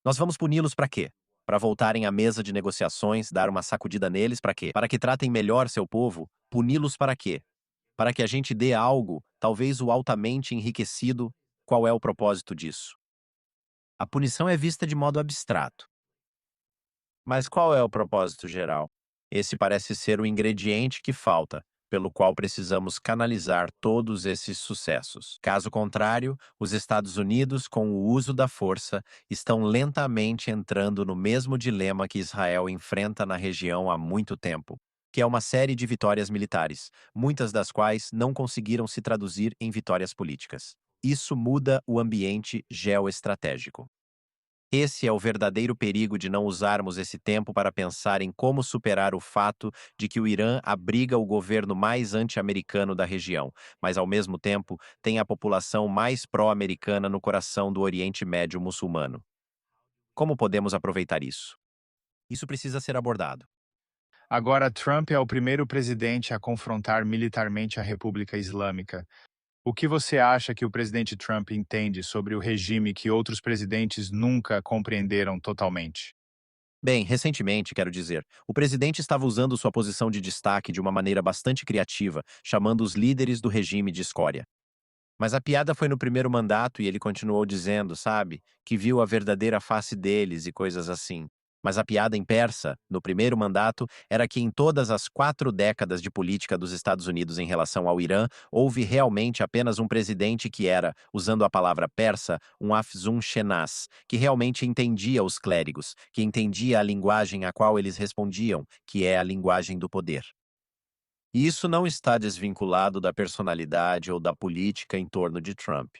Nós vamos puni-los para quê? Para voltarem à mesa de negociações, dar uma sacudida neles para quê? Para que tratem melhor seu povo? Puni-los para quê? Para que a gente dê algo, talvez o altamente enriquecido. Qual é o propósito disso? A punição é vista de modo abstrato. Mas qual é o propósito geral? Esse parece ser o ingrediente que falta, pelo qual precisamos canalizar todos esses sucessos. Caso contrário, os Estados Unidos, com o uso da força, estão lentamente entrando no mesmo dilema que Israel enfrenta na região há muito tempo, que é uma série de vitórias militares, muitas das quais não conseguiram se traduzir em vitórias políticas. Isso muda o ambiente geoestratégico. Esse é o verdadeiro perigo de não usarmos esse tempo para pensar em como superar o fato de que o Irã abriga o governo mais anti-americano da região, mas ao mesmo tempo tem a população mais pró-americana no coração do Oriente Médio muçulmano. Como podemos aproveitar isso? Isso precisa ser abordado. Agora, Trump é o primeiro presidente a confrontar militarmente a República Islâmica. O que você acha que o presidente Trump entende sobre o regime que outros presidentes nunca compreenderam totalmente? Bem, recentemente, quero dizer, o presidente estava usando sua posição de destaque de uma maneira bastante criativa, chamando os líderes do regime de escória. Mas a piada foi no primeiro mandato e ele continuou dizendo, sabe, que viu a verdadeira face deles e coisas assim. Mas a piada em persa, no primeiro mandato, era que em todas as 4 décadas de política dos Estados Unidos em relação ao Irã, houve realmente apenas um presidente que era, usando a palavra persa, um Afzun Shenaz, que realmente entendia os clérigos, que entendia a linguagem a qual eles respondiam, que é a linguagem do poder. E isso não está desvinculado da personalidade ou da política em torno de Trump.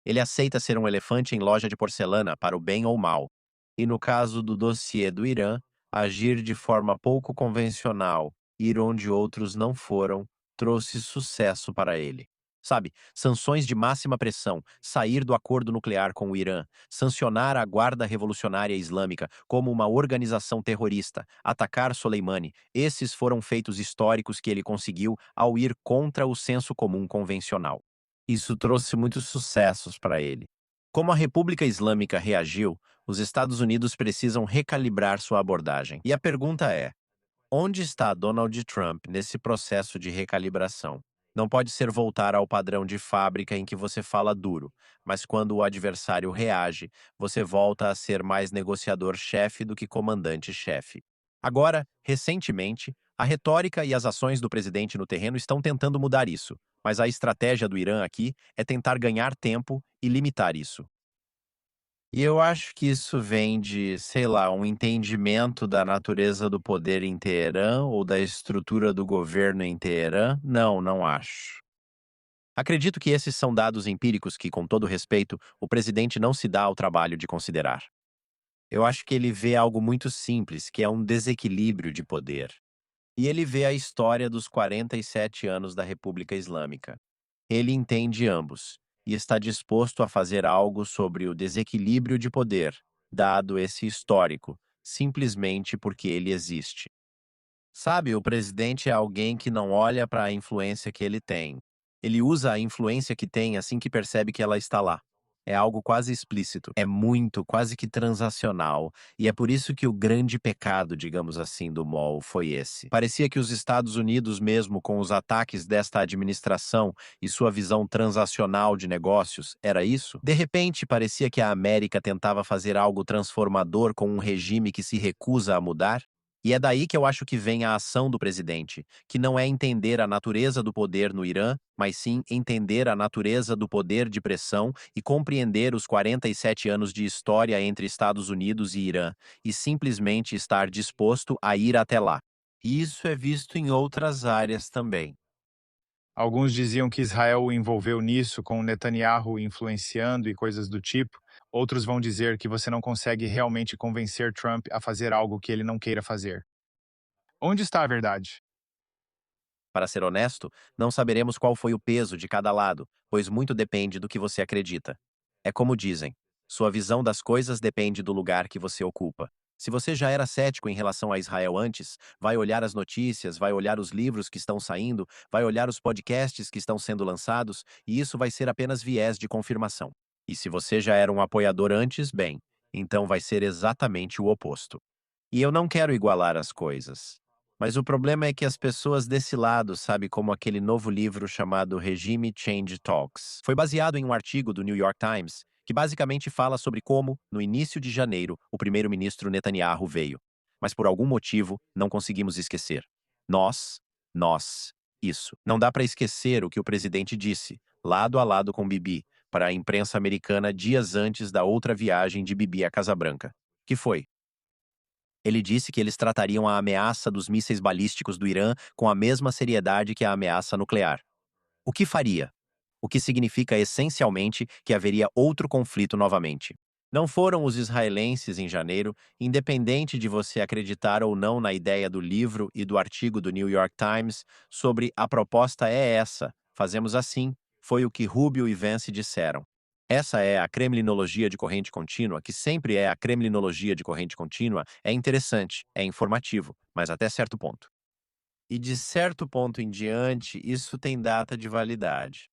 Ele aceita ser um elefante em loja de porcelana para o bem ou mal. E no caso do dossiê do Irã, agir de forma pouco convencional, ir onde outros não foram, trouxe sucesso para ele. Sabe, sanções de máxima pressão, sair do acordo nuclear com o Irã, sancionar a Guarda Revolucionária Islâmica como uma organização terrorista, atacar Soleimani, esses foram feitos históricos que ele conseguiu ao ir contra o senso comum convencional. Isso trouxe muitos sucessos para ele. Como a República Islâmica reagiu, os Estados Unidos precisam recalibrar sua abordagem. E a pergunta é: onde está Donald Trump nesse processo de recalibração? Não pode ser voltar ao padrão de fábrica em que você fala duro, mas quando o adversário reage, você volta a ser mais negociador-chefe do que comandante-chefe. Agora, recentemente, a retórica e as ações do presidente no terreno estão tentando mudar isso, mas a estratégia do Irã aqui é tentar ganhar tempo e limitar isso. E eu acho que isso vem de, sei lá, um entendimento da natureza do poder em Teherã ou da estrutura do governo em Teherã? Não, não acho. Acredito que esses são dados empíricos que, com todo respeito, o presidente não se dá ao trabalho de considerar. Eu acho que ele vê algo muito simples, que é um desequilíbrio de poder. E ele vê a história dos 47 anos da República Islâmica. Ele entende ambos e está disposto a fazer algo sobre o desequilíbrio de poder, dado esse histórico, simplesmente porque ele existe. Sabe, o presidente é alguém que não olha para a influência que ele tem. Ele usa a influência que tem assim que percebe que ela está lá. É algo quase explícito, é muito, quase que transacional, e é por isso que o grande pecado, digamos assim, do MOL foi esse. Parecia que os Estados Unidos, mesmo com os ataques desta administração e sua visão transacional de negócios, era isso? De repente, parecia que a América tentava fazer algo transformador com um regime que se recusa a mudar? E é daí que eu acho que vem a ação do presidente, que não é entender a natureza do poder no Irã, mas sim entender a natureza do poder de pressão e compreender os 47 anos de história entre Estados Unidos e Irã, e simplesmente estar disposto a ir até lá. E isso é visto em outras áreas também. Alguns diziam que Israel o envolveu nisso, com Netanyahu influenciando e coisas do tipo. Outros vão dizer que você não consegue realmente convencer Trump a fazer algo que ele não queira fazer. Onde está a verdade? Para ser honesto, não saberemos qual foi o peso de cada lado, pois muito depende do que você acredita. É como dizem, sua visão das coisas depende do lugar que você ocupa. Se você já era cético em relação a Israel antes, vai olhar as notícias, vai olhar os livros que estão saindo, vai olhar os podcasts que estão sendo lançados, e isso vai ser apenas viés de confirmação. E se você já era um apoiador antes, bem, então vai ser exatamente o oposto. E eu não quero igualar as coisas. Mas o problema é que as pessoas desse lado, sabe, como aquele novo livro chamado Regime Change Talks, foi baseado em um artigo do New York Times que basicamente fala sobre como, no início de janeiro, o primeiro-ministro Netanyahu veio. Mas por algum motivo, não conseguimos esquecer. Nós, isso. Não dá para esquecer o que o presidente disse, lado a lado com Bibi, para a imprensa americana dias antes da outra viagem de Bibi à Casa Branca. Que foi? Ele disse que eles tratariam a ameaça dos mísseis balísticos do Irã com a mesma seriedade que a ameaça nuclear. O que faria? O que significa essencialmente que haveria outro conflito novamente. Não foram os israelenses em janeiro, independente de você acreditar ou não na ideia do livro e do artigo do New York Times sobre a proposta é essa, fazemos assim, foi o que Rubio e Vance disseram. Essa é a kremlinologia de corrente contínua, que sempre é a kremlinologia de corrente contínua, é interessante, é informativo, mas até certo ponto. E de certo ponto em diante, isso tem data de validade.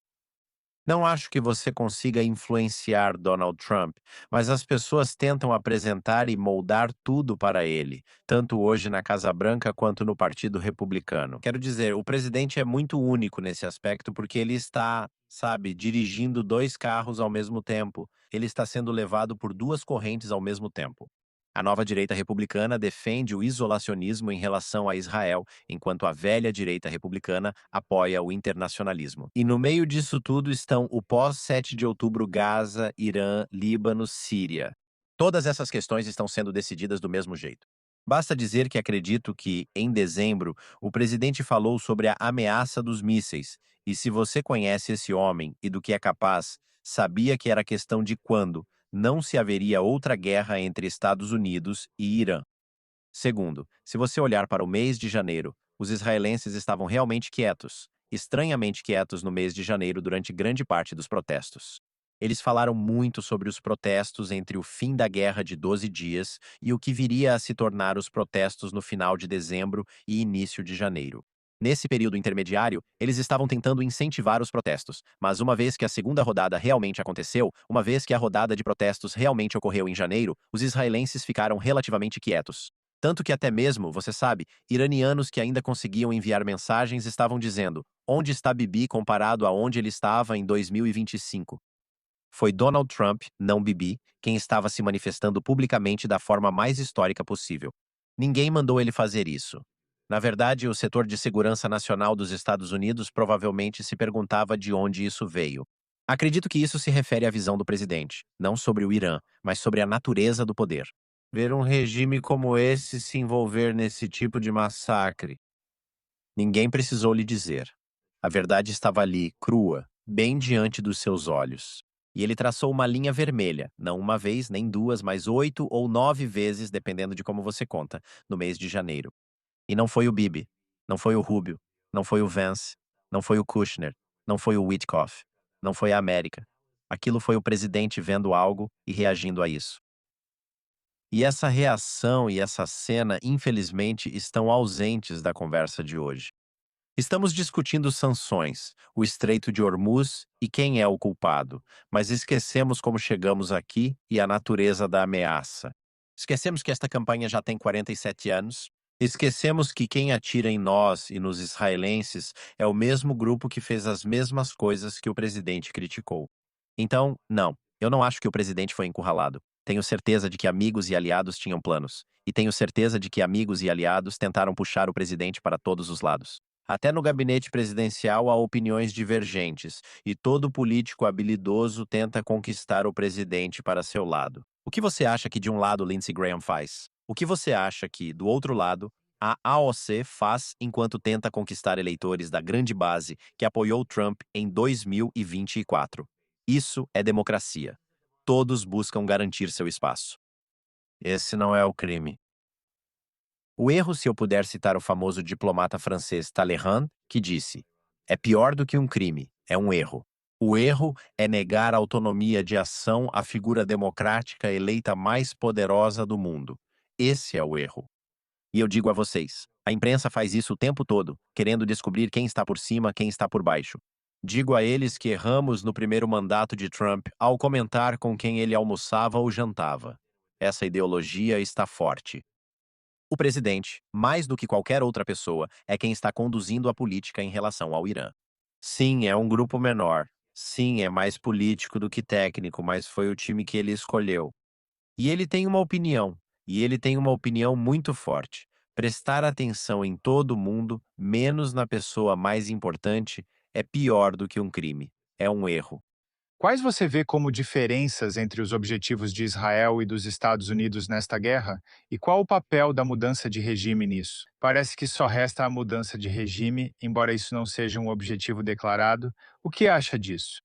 Não acho que você consiga influenciar Donald Trump, mas as pessoas tentam apresentar e moldar tudo para ele, tanto hoje na Casa Branca quanto no Partido Republicano. Quero dizer, o presidente é muito único nesse aspecto porque ele está, sabe, dirigindo dois carros ao mesmo tempo. Ele está sendo levado por duas correntes ao mesmo tempo. A nova direita republicana defende o isolacionismo em relação a Israel, enquanto a velha direita republicana apoia o internacionalismo. E no meio disso tudo estão o pós-7 de outubro Gaza, Irã, Líbano, Síria. Todas essas questões estão sendo decididas do mesmo jeito. Basta dizer que acredito que, em dezembro, o presidente falou sobre a ameaça dos mísseis, e se você conhece esse homem e do que é capaz, sabia que era questão de quando não se haveria outra guerra entre Estados Unidos e Irã. Segundo, se você olhar para o mês de janeiro, os israelenses estavam realmente quietos, estranhamente quietos no mês de janeiro durante grande parte dos protestos. Eles falaram muito sobre os protestos entre o fim da guerra de 12 dias e o que viria a se tornar os protestos no final de dezembro e início de janeiro. Nesse período intermediário, eles estavam tentando incentivar os protestos, mas uma vez que a segunda rodada realmente aconteceu, uma vez que a rodada de protestos realmente ocorreu em janeiro, os israelenses ficaram relativamente quietos. Tanto que até mesmo, você sabe, iranianos que ainda conseguiam enviar mensagens estavam dizendo: onde está Bibi comparado a onde ele estava em 2025? Foi Donald Trump, não Bibi, quem estava se manifestando publicamente da forma mais histórica possível. Ninguém mandou ele fazer isso. Na verdade, o setor de segurança nacional dos Estados Unidos provavelmente se perguntava de onde isso veio. Acredito que isso se refere à visão do presidente, não sobre o Irã, mas sobre a natureza do poder. Ver um regime como esse se envolver nesse tipo de massacre. Ninguém precisou lhe dizer. A verdade estava ali, crua, bem diante dos seus olhos. E ele traçou uma linha vermelha, não uma vez, nem duas, mas 8 ou 9 vezes, dependendo de como você conta, no mês de janeiro. E não foi o Bibi, não foi o Rubio, não foi o Vance, não foi o Kushner, não foi o Witkoff, não foi a América. Aquilo foi o presidente vendo algo e reagindo a isso. E essa reação e essa cena, infelizmente, estão ausentes da conversa de hoje. Estamos discutindo sanções, o Estreito de Hormuz e quem é o culpado, mas esquecemos como chegamos aqui e a natureza da ameaça. Esquecemos que esta campanha já tem 47 anos. Esquecemos que quem atira em nós e nos israelenses é o mesmo grupo que fez as mesmas coisas que o presidente criticou. Então, não, eu não acho que o presidente foi encurralado. Tenho certeza de que amigos e aliados tinham planos. E tenho certeza de que amigos e aliados tentaram puxar o presidente para todos os lados. Até no gabinete presidencial há opiniões divergentes, e todo político habilidoso tenta conquistar o presidente para seu lado. O que você acha que de um lado Lindsey Graham faz? O que você acha que, do outro lado, a AOC faz enquanto tenta conquistar eleitores da grande base que apoiou Trump em 2024? Isso é democracia. Todos buscam garantir seu espaço. Esse não é o crime. O erro, se eu puder citar o famoso diplomata francês Talleyrand, que disse: é pior do que um crime, é um erro. O erro é negar a autonomia de ação à figura democrática eleita mais poderosa do mundo. Esse é o erro. E eu digo a vocês: a imprensa faz isso o tempo todo, querendo descobrir quem está por cima, quem está por baixo. Digo a eles que erramos no primeiro mandato de Trump ao comentar com quem ele almoçava ou jantava. Essa ideologia está forte. O presidente, mais do que qualquer outra pessoa, é quem está conduzindo a política em relação ao Irã. Sim, é um grupo menor. Sim, é mais político do que técnico, mas foi o time que ele escolheu. E ele tem uma opinião, e ele tem uma opinião muito forte. Prestar atenção em todo mundo, menos na pessoa mais importante, é pior do que um crime. É um erro. Quais você vê como diferenças entre os objetivos de Israel e dos Estados Unidos nesta guerra? E qual o papel da mudança de regime nisso? Parece que só resta a mudança de regime, embora isso não seja um objetivo declarado. O que acha disso?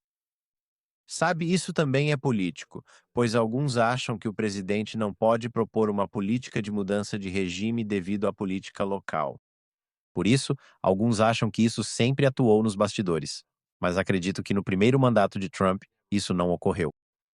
Sabe, isso também é político, pois alguns acham que o presidente não pode propor uma política de mudança de regime devido à política local. Por isso, alguns acham que isso sempre atuou nos bastidores. Mas acredito que no primeiro mandato de Trump, isso não ocorreu.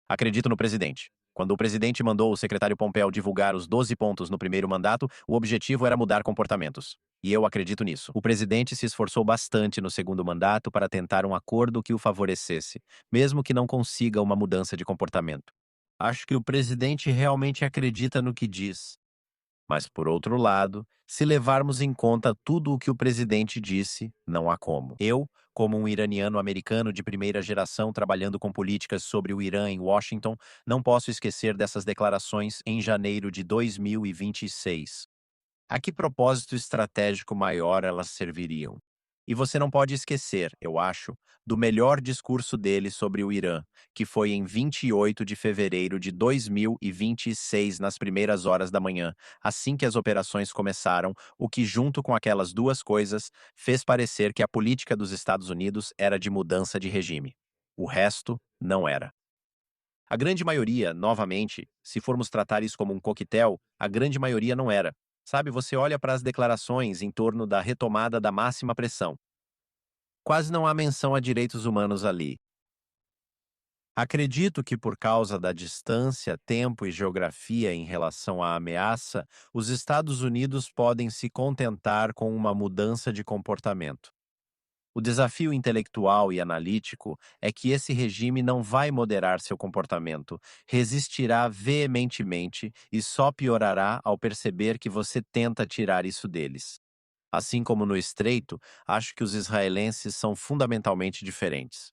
Acredito no presidente. Quando o presidente mandou o secretário Pompeo divulgar os 12 pontos no primeiro mandato, o objetivo era mudar comportamentos. E eu acredito nisso. O presidente se esforçou bastante no segundo mandato para tentar um acordo que o favorecesse, mesmo que não consiga uma mudança de comportamento. Acho que o presidente realmente acredita no que diz. Mas, por outro lado, se levarmos em conta tudo o que o presidente disse, não há como. Eu, como um iraniano-americano de primeira geração trabalhando com políticas sobre o Irã em Washington, não posso esquecer dessas declarações em janeiro de 2026. A que propósito estratégico maior elas serviriam? E você não pode esquecer, eu acho, do melhor discurso dele sobre o Irã, que foi em 28 de fevereiro de 2026, nas primeiras horas da manhã, assim que as operações começaram, o que, junto com aquelas duas coisas, fez parecer que a política dos Estados Unidos era de mudança de regime. O resto não era. A grande maioria, novamente, se formos tratar isso como um coquetel, a grande maioria não era. Sabe, você olha para as declarações em torno da retomada da máxima pressão. Quase não há menção a direitos humanos ali. Acredito que, por causa da distância, tempo e geografia em relação à ameaça, os Estados Unidos podem se contentar com uma mudança de comportamento. O desafio intelectual e analítico é que esse regime não vai moderar seu comportamento, resistirá veementemente e só piorará ao perceber que você tenta tirar isso deles. Assim como no Estreito, acho que os israelenses são fundamentalmente diferentes.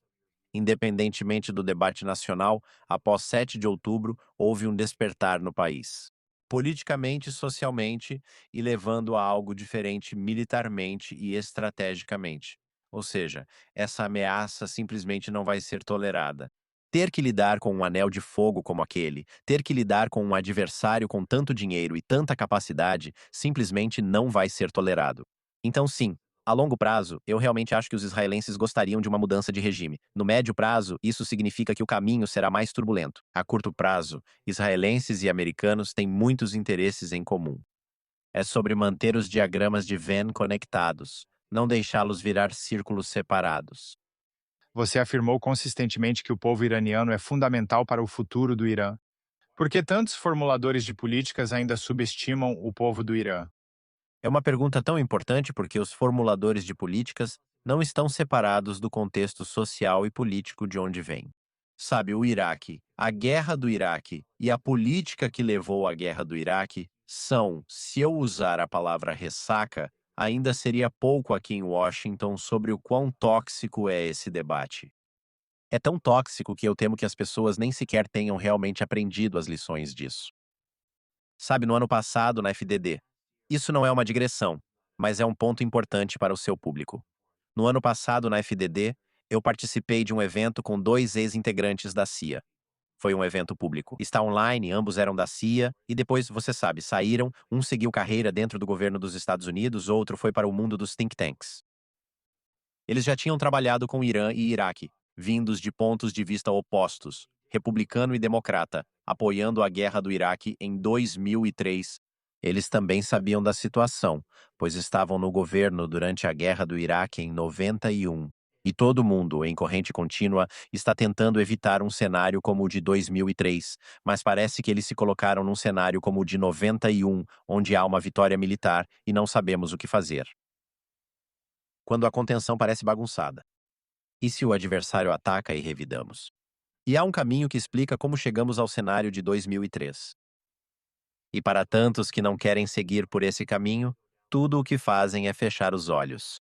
Independentemente do debate nacional, após 7 de outubro, houve um despertar no país. Politicamente, socialmente e levando a algo diferente militarmente e estrategicamente. Ou seja, essa ameaça simplesmente não vai ser tolerada. Ter que lidar com um anel de fogo como aquele, ter que lidar com um adversário com tanto dinheiro e tanta capacidade, simplesmente não vai ser tolerado. Então, sim, a longo prazo, eu realmente acho que os israelenses gostariam de uma mudança de regime. No médio prazo, isso significa que o caminho será mais turbulento. A curto prazo, israelenses e americanos têm muitos interesses em comum. É sobre manter os diagramas de Venn conectados, não deixá-los virar círculos separados. Você afirmou consistentemente que o povo iraniano é fundamental para o futuro do Irã. Por que tantos formuladores de políticas ainda subestimam o povo do Irã? É uma pergunta tão importante porque os formuladores de políticas não estão separados do contexto social e político de onde vêm. Sabe, o Iraque, a guerra do Iraque e a política que levou à guerra do Iraque são, se eu usar a palavra ressaca, ainda seria pouco aqui em Washington sobre o quão tóxico é esse debate. É tão tóxico que eu temo que as pessoas nem sequer tenham realmente aprendido as lições disso. Sabe, no ano passado, na FDD, isso não é uma digressão, mas é um ponto importante para o seu público. No ano passado, na FDD, eu participei de um evento com dois ex-integrantes da CIA. Foi um evento público. Está online, ambos eram da CIA, e depois, você sabe, saíram, um seguiu carreira dentro do governo dos Estados Unidos, outro foi para o mundo dos think tanks. Eles já tinham trabalhado com Irã e Iraque, vindos de pontos de vista opostos, republicano e democrata, apoiando a guerra do Iraque em 2003. Eles também sabiam da situação, pois estavam no governo durante a guerra do Iraque em 91. E todo mundo, em corrente contínua, está tentando evitar um cenário como o de 2003, mas parece que eles se colocaram num cenário como o de 91, onde há uma vitória militar e não sabemos o que fazer. Quando a contenção parece bagunçada. E se o adversário ataca e revidamos? E há um caminho que explica como chegamos ao cenário de 2003. E para tantos que não querem seguir por esse caminho, tudo o que fazem é fechar os olhos.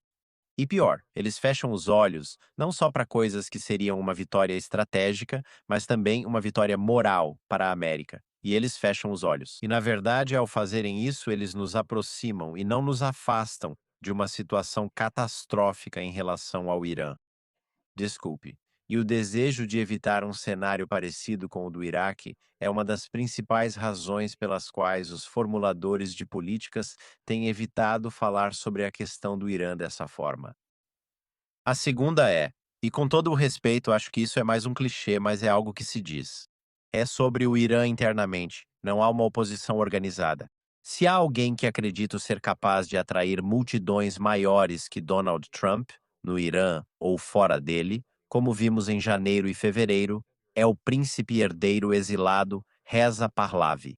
E pior, eles fecham os olhos não só para coisas que seriam uma vitória estratégica, mas também uma vitória moral para a América. E eles fecham os olhos. E na verdade, ao fazerem isso, eles nos aproximam e não nos afastam de uma situação catastrófica em relação ao Irã. Desculpe. E o desejo de evitar um cenário parecido com o do Iraque é uma das principais razões pelas quais os formuladores de políticas têm evitado falar sobre a questão do Irã dessa forma. A segunda é: E com todo o respeito, acho que isso é mais um clichê, mas é algo que se diz. É sobre o Irã internamente, não há uma oposição organizada. Se há alguém que acredita ser capaz de atrair multidões maiores que Donald Trump, no Irã ou fora dele, como vimos em janeiro e fevereiro, é o príncipe herdeiro exilado Reza Pahlavi.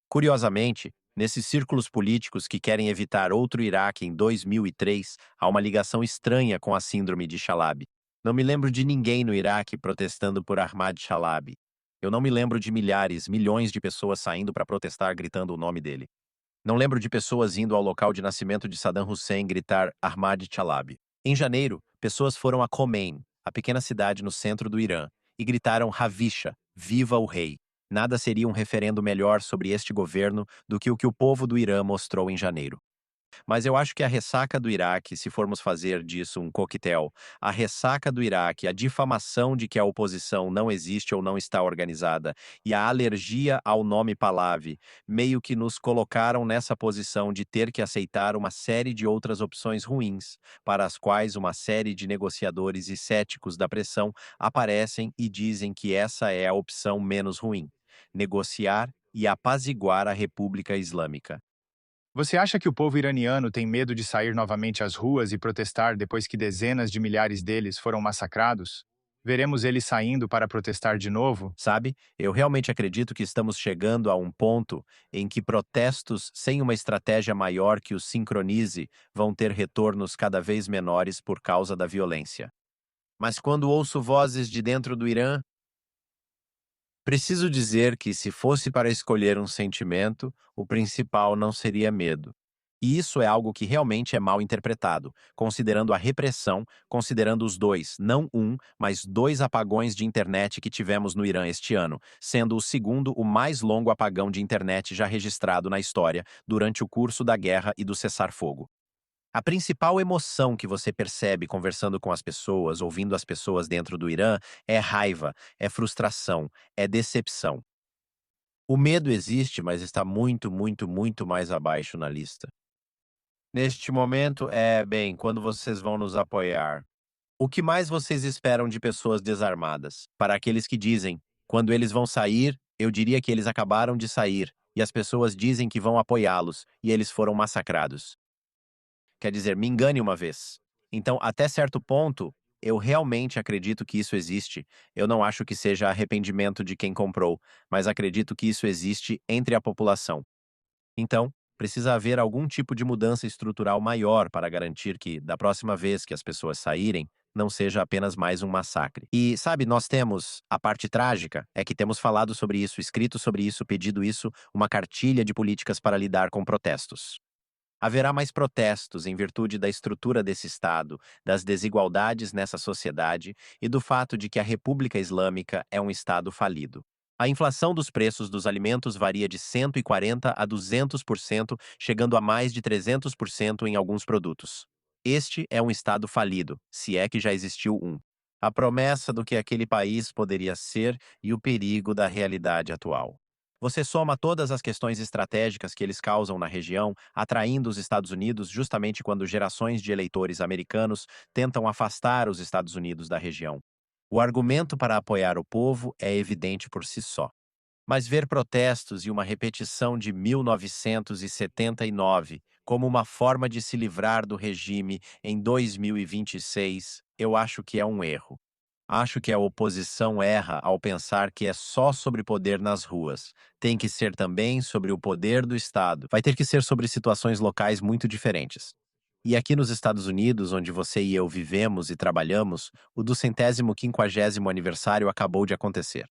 Curiosamente, nesses círculos políticos que querem evitar outro Iraque em 2003, há uma ligação estranha com a síndrome de Chalabi. Não me lembro de ninguém no Iraque protestando por Ahmad Chalabi. Eu não me lembro de milhares, milhões de pessoas saindo para protestar gritando o nome dele. Não lembro de pessoas indo ao local de nascimento de Saddam Hussein gritar Ahmad Chalabi. Em janeiro, pessoas foram a Khomeini, a pequena cidade no centro do Irã, e gritaram Ravisha, viva o rei. Nada seria um referendo melhor sobre este governo do que o povo do Irã mostrou em janeiro. Mas eu acho que a ressaca do Iraque, se formos fazer disso um coquetel, a ressaca do Iraque, a difamação de que a oposição não existe ou não está organizada e a alergia ao nome Pahlavi, meio que nos colocaram nessa posição de ter que aceitar uma série de outras opções ruins, para as quais uma série de negociadores e céticos da pressão aparecem e dizem que essa é a opção menos ruim: negociar e apaziguar a República Islâmica. Você acha que o povo iraniano tem medo de sair novamente às ruas e protestar depois que dezenas de milhares deles foram massacrados? Veremos eles saindo para protestar de novo? Sabe? Eu realmente acredito que estamos chegando a um ponto em que protestos sem uma estratégia maior que os sincronize vão ter retornos cada vez menores por causa da violência. Mas quando ouço vozes de dentro do Irã, preciso dizer que, se fosse para escolher um sentimento, o principal não seria medo. E isso é algo que realmente é mal interpretado, considerando a repressão, considerando os dois, não um, mas dois apagões de internet que tivemos no Irã este ano, sendo o segundo o mais longo apagão de internet já registrado na história durante o curso da guerra e do cessar-fogo. A principal emoção que você percebe conversando com as pessoas, ouvindo as pessoas dentro do Irã, é raiva, é frustração, é decepção. O medo existe, mas está muito, muito, muito mais abaixo na lista. Neste momento, bem, quando vocês vão nos apoiar? O que mais vocês esperam de pessoas desarmadas? Para aqueles que dizem, quando eles vão sair, eu diria que eles acabaram de sair, e as pessoas dizem que vão apoiá-los, e eles foram massacrados. Quer dizer, me engane uma vez. Então, até certo ponto, eu realmente acredito que isso existe. Eu não acho que seja arrependimento de quem comprou, mas acredito que isso existe entre a população. Então, precisa haver algum tipo de mudança estrutural maior para garantir que, da próxima vez que as pessoas saírem, não seja apenas mais um massacre. E, sabe, nós temos a parte trágica, é que temos falado sobre isso, escrito sobre isso, pedido isso, uma cartilha de políticas para lidar com protestos. Haverá mais protestos em virtude da estrutura desse Estado, das desigualdades nessa sociedade e do fato de que a República Islâmica é um Estado falido. A inflação dos preços dos alimentos varia de 140 a 200%, chegando a mais de 300% em alguns produtos. Este é um Estado falido, se é que já existiu um. A promessa do que aquele país poderia ser e o perigo da realidade atual. Você soma todas as questões estratégicas que eles causam na região, atraindo os Estados Unidos justamente quando gerações de eleitores americanos tentam afastar os Estados Unidos da região. O argumento para apoiar o povo é evidente por si só. Mas ver protestos e uma repetição de 1979 como uma forma de se livrar do regime em 2026, eu acho que é um erro. Acho que a oposição erra ao pensar que é só sobre poder nas ruas. Tem que ser também sobre o poder do Estado. Vai ter que ser sobre situações locais muito diferentes. E aqui nos Estados Unidos, onde você e eu vivemos e trabalhamos, o 250º aniversário acabou de acontecer.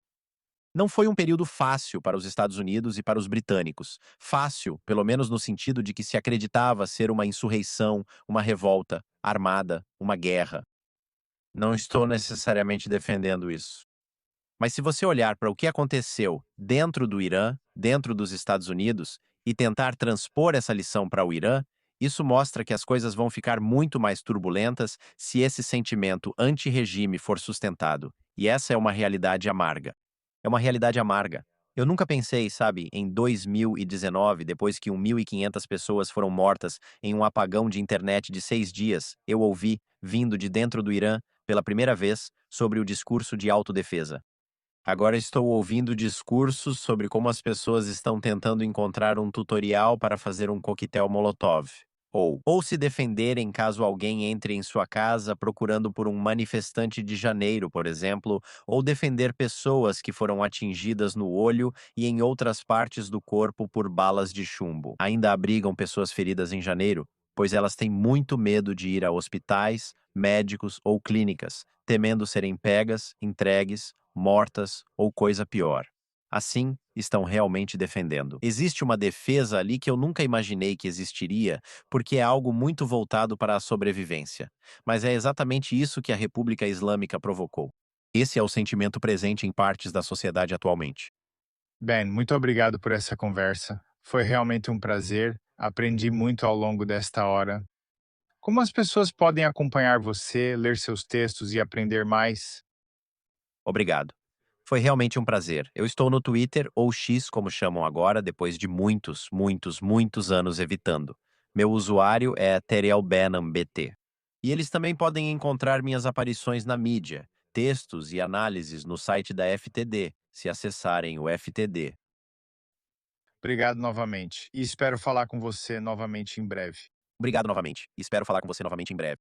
Não foi um período fácil para os Estados Unidos e para os britânicos. Fácil, pelo menos no sentido de que se acreditava ser uma insurreição, uma revolta armada, uma guerra. Não estou necessariamente defendendo isso. Mas se você olhar para o que aconteceu dentro do Irã, dentro dos Estados Unidos, e tentar transpor essa lição para o Irã, isso mostra que as coisas vão ficar muito mais turbulentas se esse sentimento anti-regime for sustentado. E essa é uma realidade amarga. É uma realidade amarga. Eu nunca pensei, sabe, em 2019, depois que 1.500 pessoas foram mortas em um apagão de internet de 6 dias, eu ouvi, vindo de dentro do Irã, pela primeira vez, sobre o discurso de autodefesa. Agora estou ouvindo discursos sobre como as pessoas estão tentando encontrar um tutorial para fazer um coquetel Molotov. Ou se defenderem caso alguém entre em sua casa procurando por um manifestante de janeiro, por exemplo, ou defender pessoas que foram atingidas no olho e em outras partes do corpo por balas de chumbo. Ainda abrigam pessoas feridas em janeiro, pois elas têm muito medo de ir a hospitais, médicos ou clínicas, temendo serem pegas, entregues, mortas ou coisa pior. Assim, estão realmente defendendo. Existe uma defesa ali que eu nunca imaginei que existiria, porque é algo muito voltado para a sobrevivência. Mas é exatamente isso que a República Islâmica provocou. Esse é o sentimento presente em partes da sociedade atualmente. Ben, muito obrigado por essa conversa. Foi realmente um prazer. Aprendi muito ao longo desta hora. Como as pessoas podem acompanhar você, ler seus textos e aprender mais? Obrigado. Foi realmente um prazer. Eu estou no Twitter, ou X, como chamam agora, depois de muitos, muitos, muitos anos evitando. Meu usuário é TerielBenhamBT. E eles também podem encontrar minhas aparições na mídia, textos e análises no site da FTD, se acessarem o FTD. Obrigado novamente e espero falar com você novamente em breve. Obrigado novamente. Espero falar com você novamente em breve.